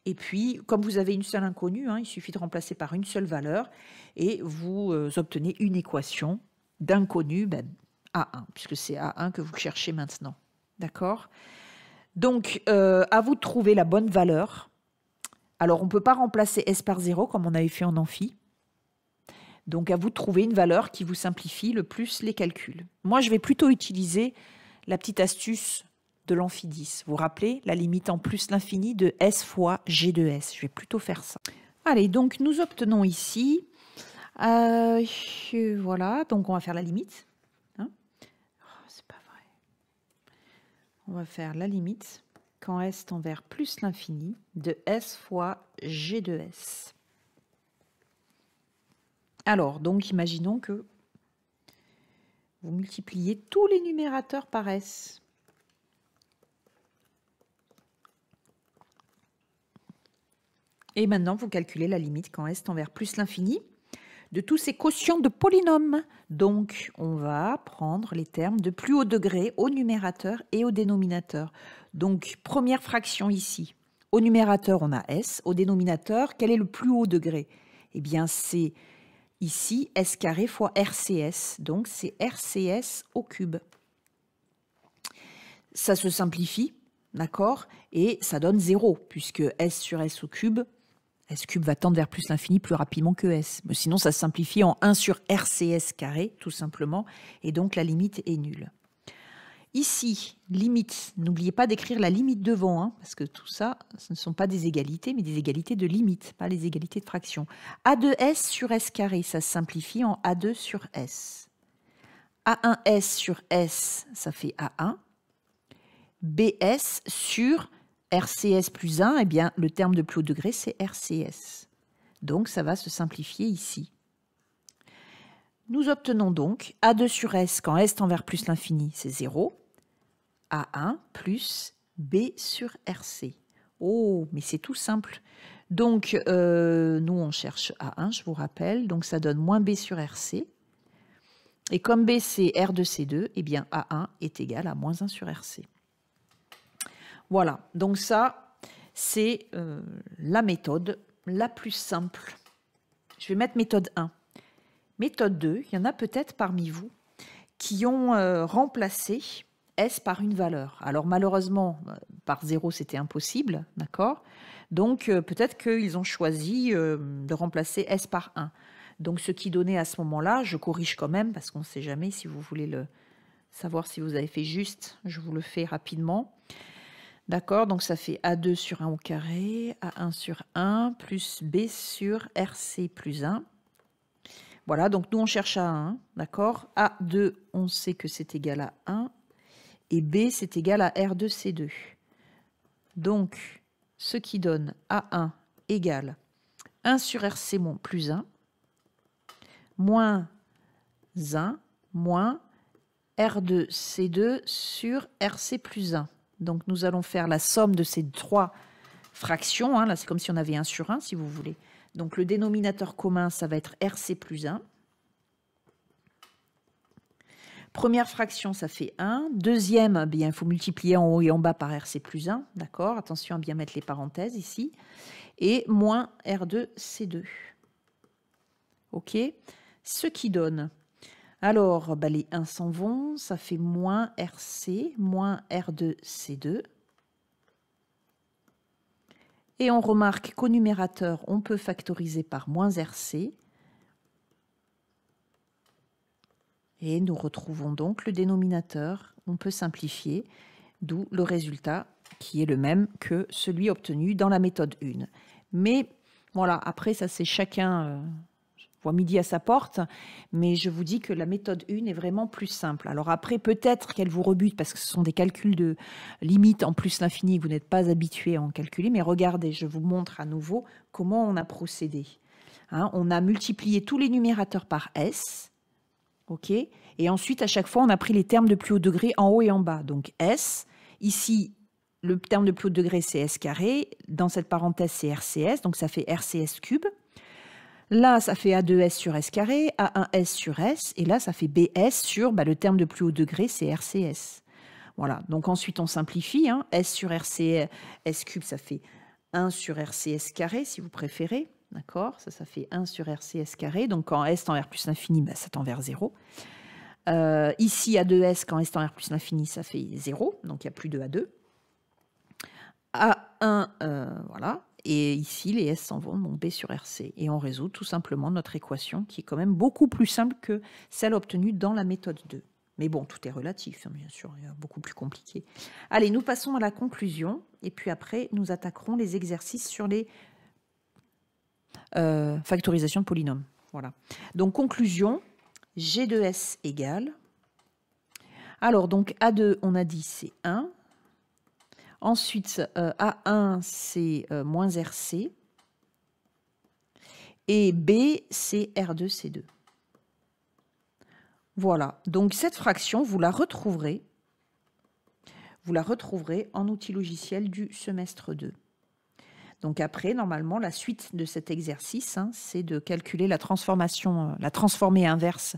[SPEAKER 1] Et puis, comme vous avez une seule inconnue, hein, il suffit de remplacer par une seule valeur et vous obtenez une équation d'inconnu, ben, A1, puisque c'est A1 que vous cherchez maintenant. D'accord? Donc, à vous de trouver la bonne valeur. Alors, on ne peut pas remplacer S par 0 comme on avait fait en amphi. Donc, à vous de trouver une valeur qui vous simplifie le plus les calculs. Moi, je vais plutôt utiliser la petite astuce de l'amphi 10. Vous vous rappelez, la limite en plus l'infini de S fois G de S. Je vais plutôt faire ça. Allez, donc nous obtenons ici, voilà, donc on va faire la limite. Hein, oh, c'est pas vrai. On va faire la limite quand S tend vers plus l'infini de S fois G de S. Alors, donc imaginons que vous multipliez tous les numérateurs par S. Et maintenant, vous calculez la limite quand S tend vers plus l'infini de tous ces quotients de polynômes. Donc, on va prendre les termes de plus haut degré au numérateur et au dénominateur. Donc, première fraction ici. Au numérateur, on a S. Au dénominateur, quel est le plus haut degré? Eh bien, c'est ici S carré fois RCS. Donc, c'est RCS au cube. Ça se simplifie, d'accord? Et ça donne 0, puisque S sur S au cube, S cube va tendre vers plus l'infini plus rapidement que S. Mais sinon, ça se simplifie en 1 sur RCS carré, tout simplement, et donc la limite est nulle. Ici, limite, n'oubliez pas d'écrire la limite devant, hein, parce que tout ça, ce ne sont pas des égalités, mais des égalités de limite, pas les égalités de fraction. A de S sur S carré, ça se simplifie en A2 sur S. A1S sur S, ça fait A1. BS sur RCS plus 1, eh bien, le terme de plus haut degré, c'est RCS. Donc, ça va se simplifier ici. Nous obtenons donc A2 sur S, quand S tend vers plus l'infini, c'est 0. A1 plus B sur RC. Oh, mais c'est tout simple. Donc, nous, on cherche A1, je vous rappelle. Donc, ça donne moins B sur RC. Et comme B, c'est R de C2, eh bien, A1 est égal à moins 1 sur RC. Voilà, donc ça, c'est la méthode la plus simple. Je vais mettre méthode 1. Méthode 2, il y en a peut-être parmi vous qui ont remplacé S par une valeur. Alors malheureusement, par 0, c'était impossible, d'accord? Donc peut-être qu'ils ont choisi de remplacer S par 1. Donc ce qui donnait à ce moment-là, je corrige quand même, parce qu'on ne sait jamais si vous voulez savoir si vous avez fait juste, je vous le fais rapidement. D'accord, donc ça fait A2 sur 1 au carré, A1 sur 1, plus B sur RC plus 1. Voilà, donc nous on cherche A1, d'accord? A2, on sait que c'est égal à 1, et B c'est égal à R2C2. Donc, ce qui donne A1 égale 1 sur RC plus 1, moins 1, moins R2C2 sur RC plus 1. Donc, nous allons faire la somme de ces trois fractions. Hein. Là, c'est comme si on avait 1 sur 1, si vous voulez. Donc, le dénominateur commun, ça va être RC plus 1. Première fraction, ça fait 1. Deuxième, bien, il faut multiplier en haut et en bas par RC plus 1. D'accord? Attention à bien mettre les parenthèses ici. Et moins R2C2. OK? Ce qui donne... Alors, les 1 s'en vont, ça fait moins RC, moins R2C2. Et on remarque qu'au numérateur, on peut factoriser par moins RC. Et nous retrouvons donc le dénominateur. On peut simplifier, d'où le résultat qui est le même que celui obtenu dans la méthode 1. Mais voilà, après, ça c'est chacun... voit midi à sa porte, mais je vous dis que la méthode 1 est vraiment plus simple. Alors après, peut-être qu'elle vous rebute parce que ce sont des calculs de limite en plus l'infini, vous n'êtes pas habitué à en calculer, mais regardez, je vous montre à nouveau comment on a procédé. Hein, on a multiplié tous les numérateurs par S, ok, et ensuite à chaque fois on a pris les termes de plus haut degré en haut et en bas. Donc S, ici le terme de plus haut degré c'est S carré, dans cette parenthèse c'est RCS, donc ça fait RCS cube. Là, ça fait A2S sur S carré, A1S sur S, et là, ça fait BS sur le terme de plus haut degré, c'est RCS. Voilà, donc ensuite, on simplifie. Hein. S sur RCS cube, ça fait 1 sur RCS carré, si vous préférez. D'accord? Ça fait 1 sur RCS carré. Donc, quand S tend vers plus l'infini, ça tend vers 0. Ici, A2S, quand S tend vers plus l'infini, ça fait 0. Donc, il n'y a plus de A2. A1, voilà. Et ici, les S s'en vont, donc B sur RC. Et on résout tout simplement notre équation qui est quand même beaucoup plus simple que celle obtenue dans la méthode 2. Mais bon, tout est relatif, hein, bien sûr, il y a beaucoup plus compliqué. Allez, nous passons à la conclusion. Et puis après, nous attaquerons les exercices sur les factorisations de polynômes. Voilà. Donc, conclusion, G de S égale. Alors, donc, A2, on a dit, c'est 1. Ensuite, A1, c'est moins RC. Et B, c'est R2C2. Voilà. Donc, cette fraction, vous la retrouverez en outil logiciel du semestre 2. Donc, après, normalement, la suite de cet exercice, hein, c'est de calculer la transformation, la transformée inverse,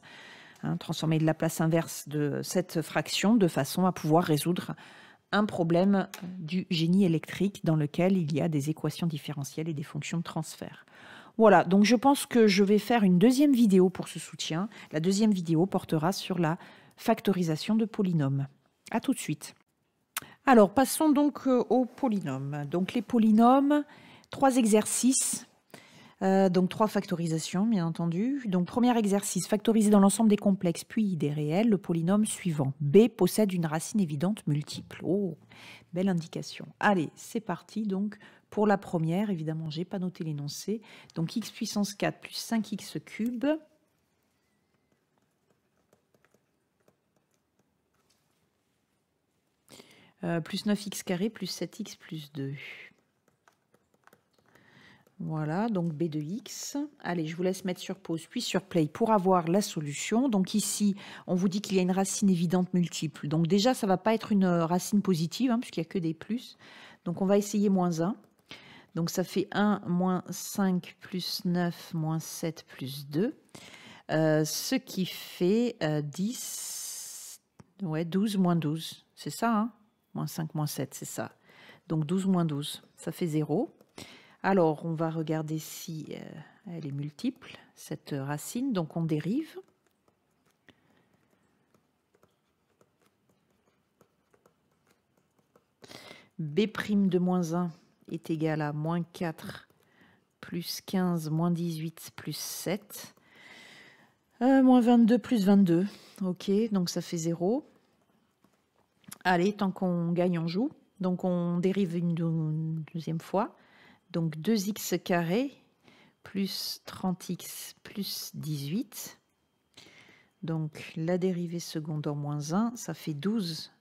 [SPEAKER 1] hein, transformer de la place inverse de cette fraction de façon à pouvoir résoudre un problème du génie électrique dans lequel il y a des équations différentielles et des fonctions de transfert. Voilà, donc je pense que je vais faire une deuxième vidéo pour ce soutien. La deuxième vidéo portera sur la factorisation de polynômes. À tout de suite. Alors, passons donc aux polynômes. Donc, les polynômes, 3 exercices. Donc 3 factorisations, bien entendu. Donc premier exercice, factoriser dans l'ensemble des complexes puis des réels le polynôme suivant. B possède une racine évidente multiple. Oh, belle indication. Allez, c'est parti. Donc pour la première, évidemment, j'ai pas noté l'énoncé. Donc x puissance 4 plus 5x cube. Plus 9x carré plus 7x plus 2. Voilà, donc B de X. Allez, je vous laisse mettre sur pause, puis sur play pour avoir la solution. Donc ici, on vous dit qu'il y a une racine évidente multiple. Donc déjà, ça ne va pas être une racine positive, hein, puisqu'il n'y a que des plus. Donc on va essayer moins 1. Donc ça fait 1 moins 5 plus 9 moins 7 plus 2. Ce qui fait 10, ouais, 12 moins 12. C'est ça, hein? Moins 5 moins 7, c'est ça. Donc 12 moins 12, ça fait 0. Alors, on va regarder si elle est multiple, cette racine. Donc, on dérive. B' de moins 1 est égal à moins 4 plus 15 moins 18 plus 7. Moins 22 plus 22. Ok, donc ça fait 0. Allez, tant qu'on gagne, on joue. Donc on dérive une deuxième fois. Donc 2x carré plus 30x plus 18. Donc la dérivée seconde en moins 1, ça fait 12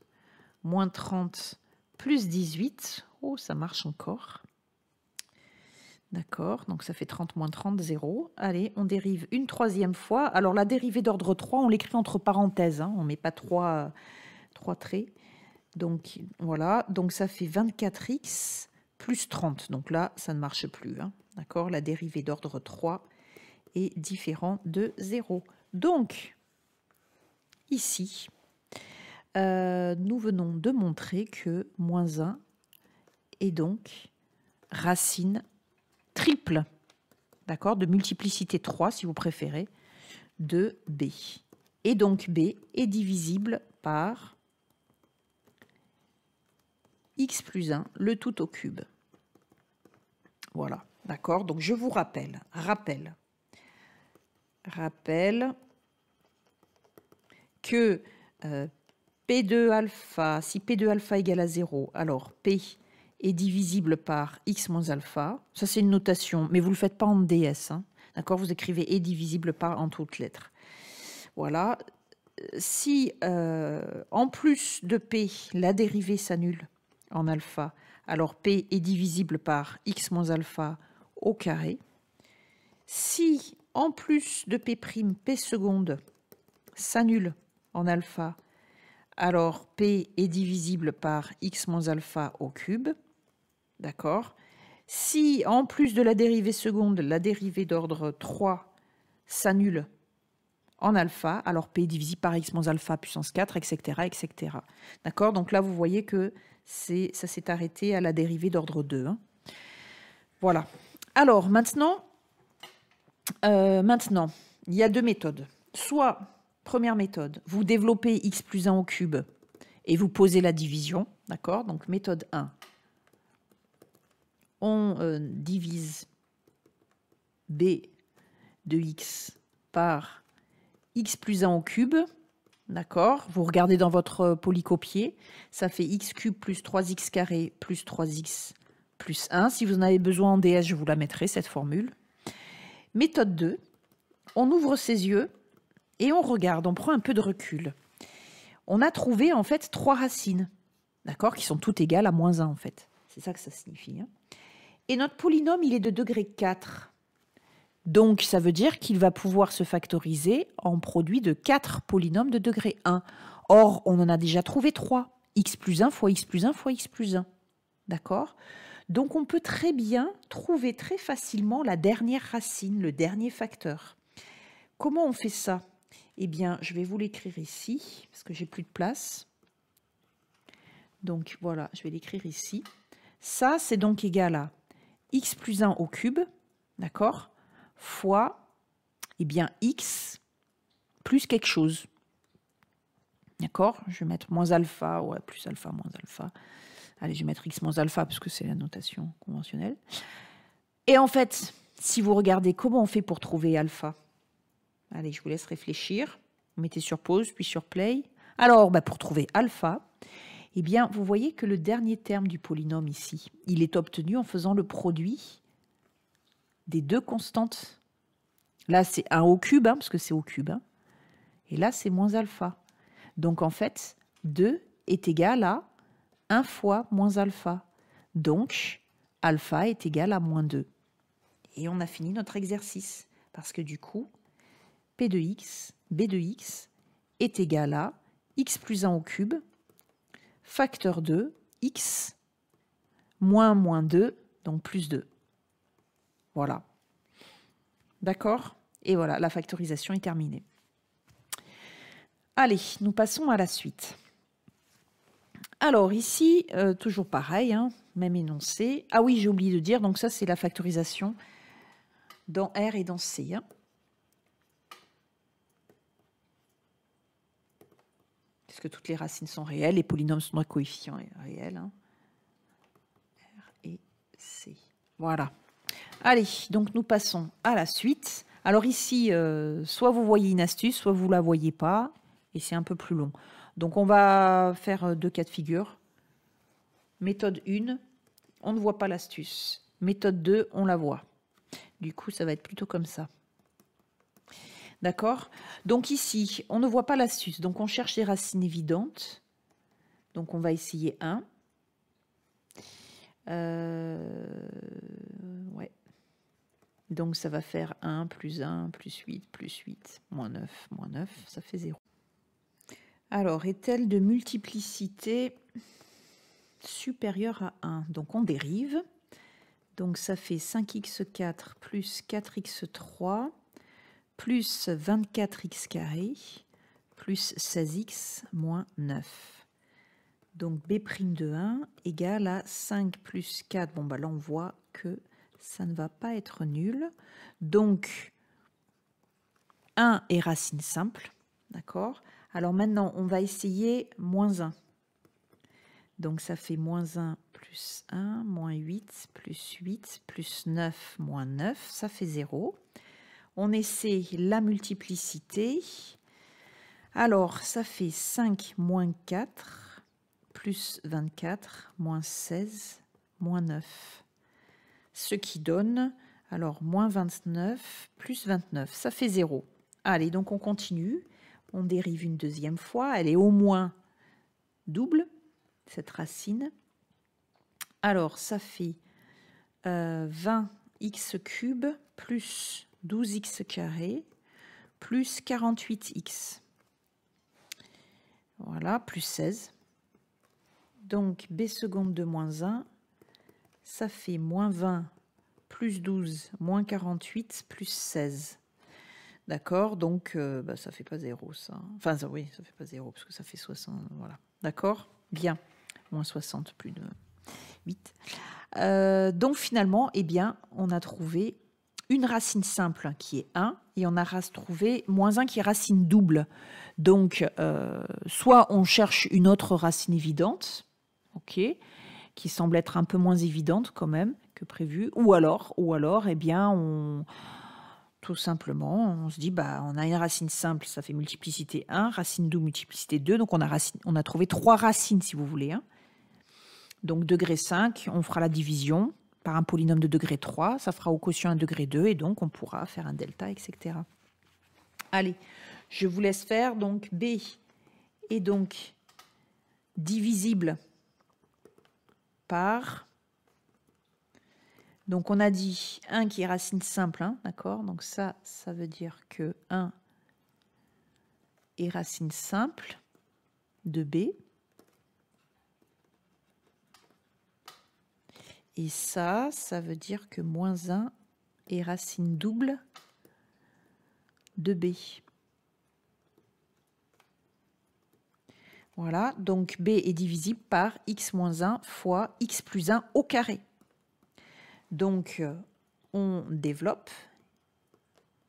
[SPEAKER 1] moins 30 plus 18. Oh, ça marche encore. D'accord, donc ça fait 30 moins 30, 0. Allez, on dérive une troisième fois. Alors la dérivée d'ordre 3, on l'écrit entre parenthèses. Hein, on ne met pas 3 traits. Donc voilà, donc ça fait 24x plus 30. Donc là, ça ne marche plus. Hein. D'accord, la dérivée d'ordre 3 est différente de 0. Donc, ici, nous venons de montrer que moins 1 est donc racine triple, d'accord, de multiplicité 3, si vous préférez, de B. Et donc B est divisible par x plus 1, le tout au cube. Voilà, d'accord. Donc je vous rappelle que P2 alpha, si P2 alpha égale à 0, alors P est divisible par x moins alpha. Ça, c'est une notation, mais vous ne le faites pas en DS. Hein. D'accord, vous écrivez est divisible par en toutes lettres. Voilà. Si en plus de P, la dérivée s'annule en alpha, alors P est divisible par x moins alpha au carré. Si en plus de P', P seconde s'annule en alpha, alors P est divisible par x moins alpha au cube. D'accord. Si en plus de la dérivée seconde, la dérivée d'ordre 3 s'annule en alpha, alors P est divisible par x moins alpha puissance 4, etc. etc. D'accord. Donc là, vous voyez que ça s'est arrêté à la dérivée d'ordre 2. Hein. Voilà. Alors, maintenant, il y a deux méthodes. Soit, première méthode, vous développez x plus 1 au cube et vous posez la division. D'accord. Donc, méthode 1. On divise b de x par x plus 1 au cube. D'accord. Vous regardez dans votre polycopier. Ça fait x cube plus 3x carré plus 3x plus 1. Si vous en avez besoin en DS, je vous la mettrai, cette formule. Méthode 2. On ouvre ses yeux et on regarde. On prend un peu de recul. On a trouvé en fait 3 racines. D'accord, qui sont toutes égales à moins 1 en fait. C'est ça que ça signifie. Hein. Et notre polynôme, il est de degré 4. Donc, ça veut dire qu'il va pouvoir se factoriser en produit de 4 polynômes de degré 1. Or, on en a déjà trouvé 3. X plus 1 fois x plus 1 fois x plus 1. D'accord? Donc, on peut très bien trouver très facilement la dernière racine, le dernier facteur. Comment on fait ça? Eh bien, je vais vous l'écrire ici, parce que j'ai plus de place. Donc, voilà, je vais l'écrire ici. Ça, c'est donc égal à x plus 1 au cube, d'accord, fois, eh bien, x plus quelque chose. D'accord? Je vais mettre moins alpha, ouais, plus alpha, moins alpha. Allez, je vais mettre x moins alpha, parce que c'est la notation conventionnelle. Et en fait, si vous regardez comment on fait pour trouver alpha, allez, je vous laisse réfléchir. Vous mettez sur pause, puis sur play. Alors, pour trouver alpha, eh bien, vous voyez que le dernier terme du polynôme ici, il est obtenu en faisant le produit des deux constantes. Là, c'est 1 au cube, parce que c'est au cube. Et là, c'est moins alpha. Donc, en fait, 2 est égal à 1 fois moins alpha. Donc, alpha est égal à moins 2. Et on a fini notre exercice. Parce que du coup, P de x, B de x est égal à x plus 1 au cube, facteur 2, x, moins 2, donc plus 2. Voilà. D'accord? Et voilà, la factorisation est terminée. Allez, nous passons à la suite. Alors ici, toujours pareil, même énoncé. Ah oui, j'ai oublié de dire, donc ça c'est la factorisation dans R et dans C. Parce que toutes les racines sont réelles, les polynômes sont d'un coefficient réel. Voilà. Allez, donc nous passons à la suite. Alors ici, soit vous voyez une astuce, soit vous ne la voyez pas, et c'est un peu plus long. Donc on va faire 2 cas de figure. Méthode 1, on ne voit pas l'astuce. Méthode 2, on la voit. Du coup, ça va être plutôt comme ça. D'accord? Donc ici, on ne voit pas l'astuce. Donc on cherche des racines évidentes. Donc on va essayer 1. Ouais. Donc ça va faire 1 plus 1 plus 8 plus 8 moins 9, ça fait 0. Alors, est-elle de multiplicité supérieure à 1? Donc on dérive. Donc ça fait 5x4 plus 4x3 plus 24x carré plus 16x moins 9. Donc B' de 1 égale à 5 plus 4. Bon, bah là, on voit que ça ne va pas être nul. Donc, 1 est racine simple. D'accord? Alors maintenant, on va essayer moins 1. Donc, ça fait moins 1 plus 1, moins 8 plus 9, moins 9. Ça fait 0. On essaie la multiplicité. Alors, ça fait 5 moins 4 plus 24 moins 16 moins 9. Ce qui donne, alors, moins 29 plus 29. Ça fait 0. Allez, donc on continue. On dérive une deuxième fois. Elle est au moins double, cette racine. Alors, ça fait 20x cube plus 12x carré plus 48x. Voilà, plus 16. Donc, B seconde de moins 1, ça fait moins 20 plus 12 moins 48 plus 16. D'accord, donc bah, ça fait pas 0, ça. Enfin, ça, oui, ça fait pas 0, parce que ça fait 60. Voilà, d'accord. Bien, moins 60, plus de 8. Donc, finalement, eh bien, on a trouvé une racine simple qui est 1, et on a trouvé moins 1 qui est racine double. Donc, soit on cherche une autre racine évidente, ok, qui semble être un peu moins évidente quand même que prévu, ou alors eh bien, tout simplement, on se dit, bah, on a une racine simple, ça fait multiplicité 1, racine double, multiplicité 2, donc on a trouvé 3 racines, si vous voulez. Hein. Donc, degré 5, on fera la division par un polynôme de degré 3, ça fera au quotient un degré 2, et donc on pourra faire un delta, etc. Allez, je vous laisse faire. Donc, B est donc divisible par... Donc, on a dit 1 qui est racine simple, hein, d'accord? Donc, ça veut dire que 1 est racine simple de B. Et ça veut dire que moins 1 est racine double de B. Voilà, donc B est divisible par x moins 1 fois x plus 1 au carré. Donc, on développe,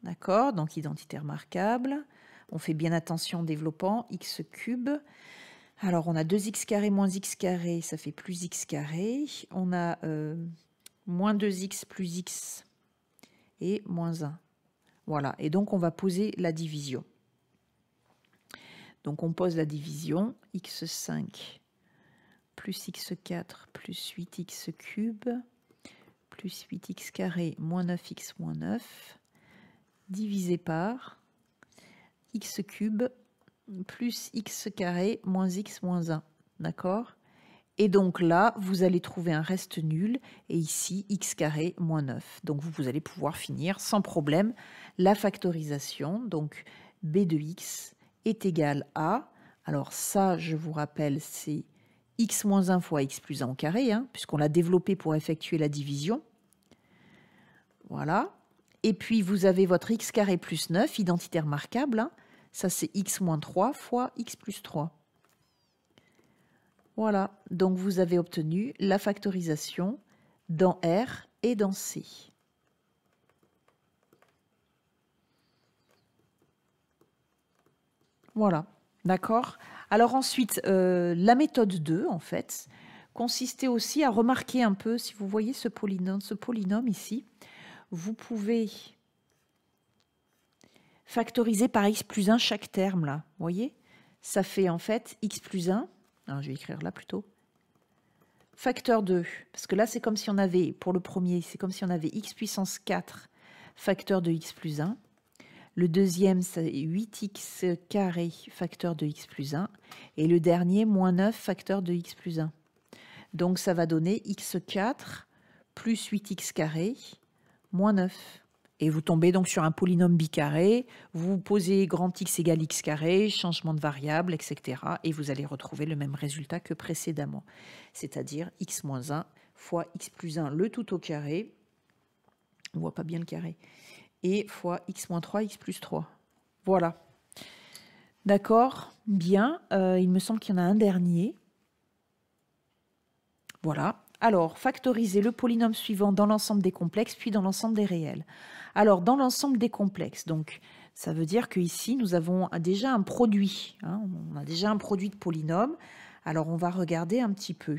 [SPEAKER 1] d'accord, donc identité remarquable. On fait bien attention en développant, x cube. Alors, on a 2x carré moins x carré, ça fait plus x carré. On a moins 2x plus x et moins 1. Voilà, et donc on va poser la division. Donc, on pose la division, x5 plus x4 plus 8x cube plus 8x carré moins 9x moins 9 divisé par x cube plus x carré moins x moins 1. D'accord? Et donc là, vous allez trouver un reste nul, et ici, x carré moins 9. Donc vous allez pouvoir finir sans problème la factorisation. Donc b de x est égal à, alors ça, je vous rappelle, c'est x moins 1 fois x plus 1 au carré, hein, puisqu'on l'a développé pour effectuer la division. Voilà. Et puis, vous avez votre x carré plus 9, identité remarquable. Hein. Ça, c'est x moins 3 fois x plus 3. Voilà. Donc, vous avez obtenu la factorisation dans R et dans C. Voilà. D'accord? Alors ensuite, la méthode 2, en fait, consistait aussi à remarquer un peu, si vous voyez ce polynôme ici, vous pouvez factoriser par x plus 1 chaque terme, là. Vous voyez? Ça fait en fait x plus 1. Alors, je vais écrire là plutôt. Facteur 2. Parce que là, c'est comme si on avait, pour le premier, c'est comme si on avait x puissance 4 facteur de x plus 1. Le deuxième, c'est 8x carré facteur de x plus 1. Et le dernier, moins 9 facteur de x plus 1. Donc, ça va donner x4 plus 8x carré moins 9. Et vous tombez donc sur un polynôme bicarré, vous posez grand X égale x carré, changement de variable, etc. Et vous allez retrouver le même résultat que précédemment. C'est-à-dire x moins 1 fois x plus 1, le tout au carré. On ne voit pas bien le carré. Et fois x moins 3, x plus 3. Voilà. D'accord, bien. Il me semble qu'il y en a un dernier. Voilà. Alors, factoriser le polynôme suivant dans l'ensemble des complexes, puis dans l'ensemble des réels. Alors, dans l'ensemble des complexes, donc, ça veut dire qu'ici, nous avons déjà un produit. Hein, on a déjà un produit de polynôme. Alors, on va regarder un petit peu.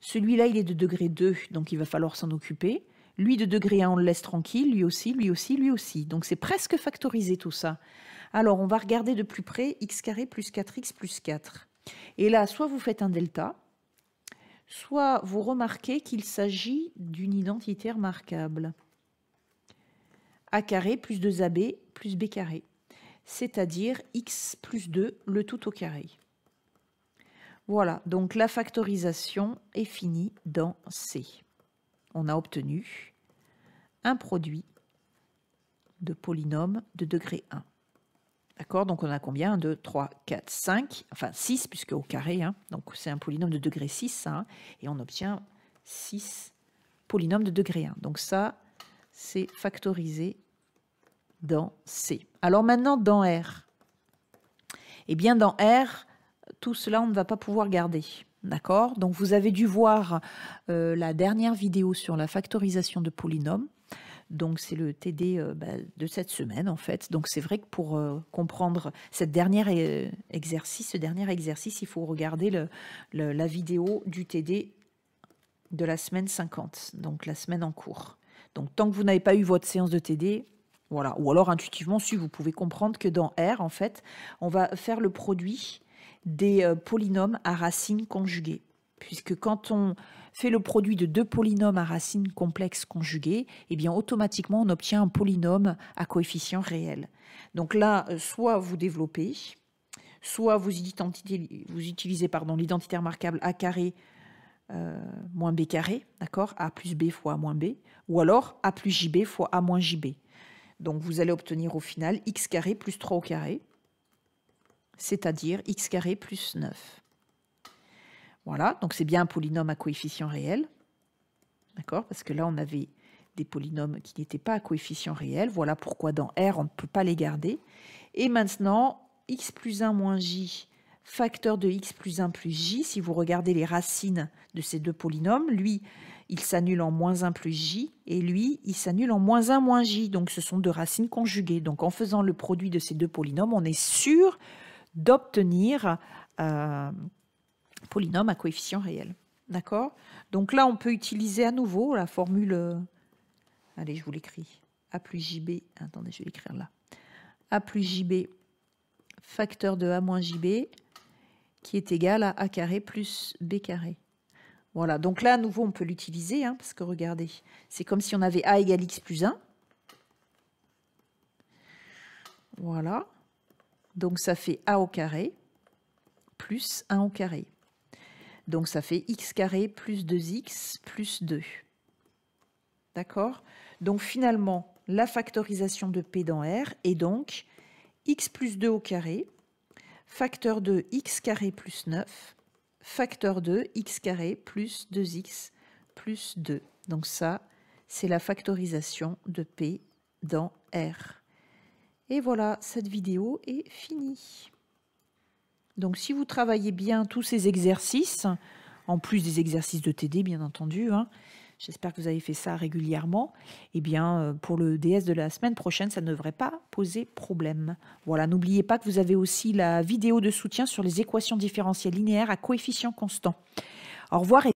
[SPEAKER 1] Celui-là, il est de degré 2, donc il va falloir s'en occuper. Lui, de degré 1, on le laisse tranquille. Lui aussi, lui aussi, lui aussi. Donc, c'est presque factorisé tout ça. Alors, on va regarder de plus près x carré plus 4x plus 4. Et là, soit vous faites un delta, soit vous remarquez qu'il s'agit d'une identité remarquable. A carré plus 2AB plus B carré, c'est-à-dire x plus 2, le tout au carré. Voilà, donc la factorisation est finie dans C. On a obtenu un produit de polynôme de degré 1. D'accord, donc on a combien? 1, 2, 3, 4, 5, enfin 6, puisque au carré, hein, donc c'est un polynôme de degré 6, ça, hein, et on obtient 6 polynômes de degré 1. Donc ça, c'est factorisé dans C. Alors maintenant, dans R. Eh bien, dans R, tout cela, on ne va pas pouvoir garder. D'accord? Donc vous avez dû voir la dernière vidéo sur la factorisation de polynômes. Donc, c'est le TD de cette semaine, en fait. Donc, c'est vrai que pour comprendre ce dernier exercice, il faut regarder la vidéo du TD de la semaine 50, donc la semaine en cours. Donc, tant que vous n'avez pas eu votre séance de TD, voilà. Ou alors, intuitivement, si vous pouvez comprendre que dans R, en fait, on va faire le produit des polynômes à racines conjuguées. Puisque quand on fait le produit de deux polynômes à racines complexes conjuguées, eh bien automatiquement on obtient un polynôme à coefficient réel. Donc là, soit vous développez, soit vous utilisez l'identité remarquable A carré moins B carré, d'accord, A plus B fois A moins B, ou alors A plus JB fois A moins JB. Donc vous allez obtenir au final x carré plus 3 au carré, c'est-à-dire x carré plus 9. Voilà, donc c'est bien un polynôme à coefficient réel. D'accord? Parce que là, on avait des polynômes qui n'étaient pas à coefficient réel. Voilà pourquoi dans R, on ne peut pas les garder. Et maintenant, x plus 1 moins j, facteur de x plus 1 plus j. Si vous regardez les racines de ces deux polynômes, lui, il s'annule en moins 1 plus j, et lui, il s'annule en moins 1 moins j. Donc, ce sont deux racines conjuguées. Donc, en faisant le produit de ces deux polynômes, on est sûr d'obtenir polynôme à coefficient réel. D'accord? Donc là, on peut utiliser à nouveau la formule... allez, je vous l'écris. A plus JB... Attendez, je vais l'écrire là. A plus JB, facteur de A moins JB, qui est égal à A carré plus B carré. Voilà, donc là, à nouveau, on peut l'utiliser, hein, parce que regardez, c'est comme si on avait A égale X plus 1. Voilà. Donc ça fait A au carré plus 1 au carré. Donc, ça fait x carré plus 2x plus 2. D'accord? Donc, finalement, la factorisation de P dans R est donc x plus 2 au carré, facteur de x carré plus 9, facteur de x carré plus 2x plus 2. Donc, ça, c'est la factorisation de P dans R. Et voilà, cette vidéo est finie. Donc, si vous travaillez bien tous ces exercices, en plus des exercices de TD, bien entendu, hein, j'espère que vous avez fait ça régulièrement, eh bien, pour le DS de la semaine prochaine, ça ne devrait pas poser problème. Voilà, n'oubliez pas que vous avez aussi la vidéo de soutien sur les équations différentielles linéaires à coefficient constant. Au revoir.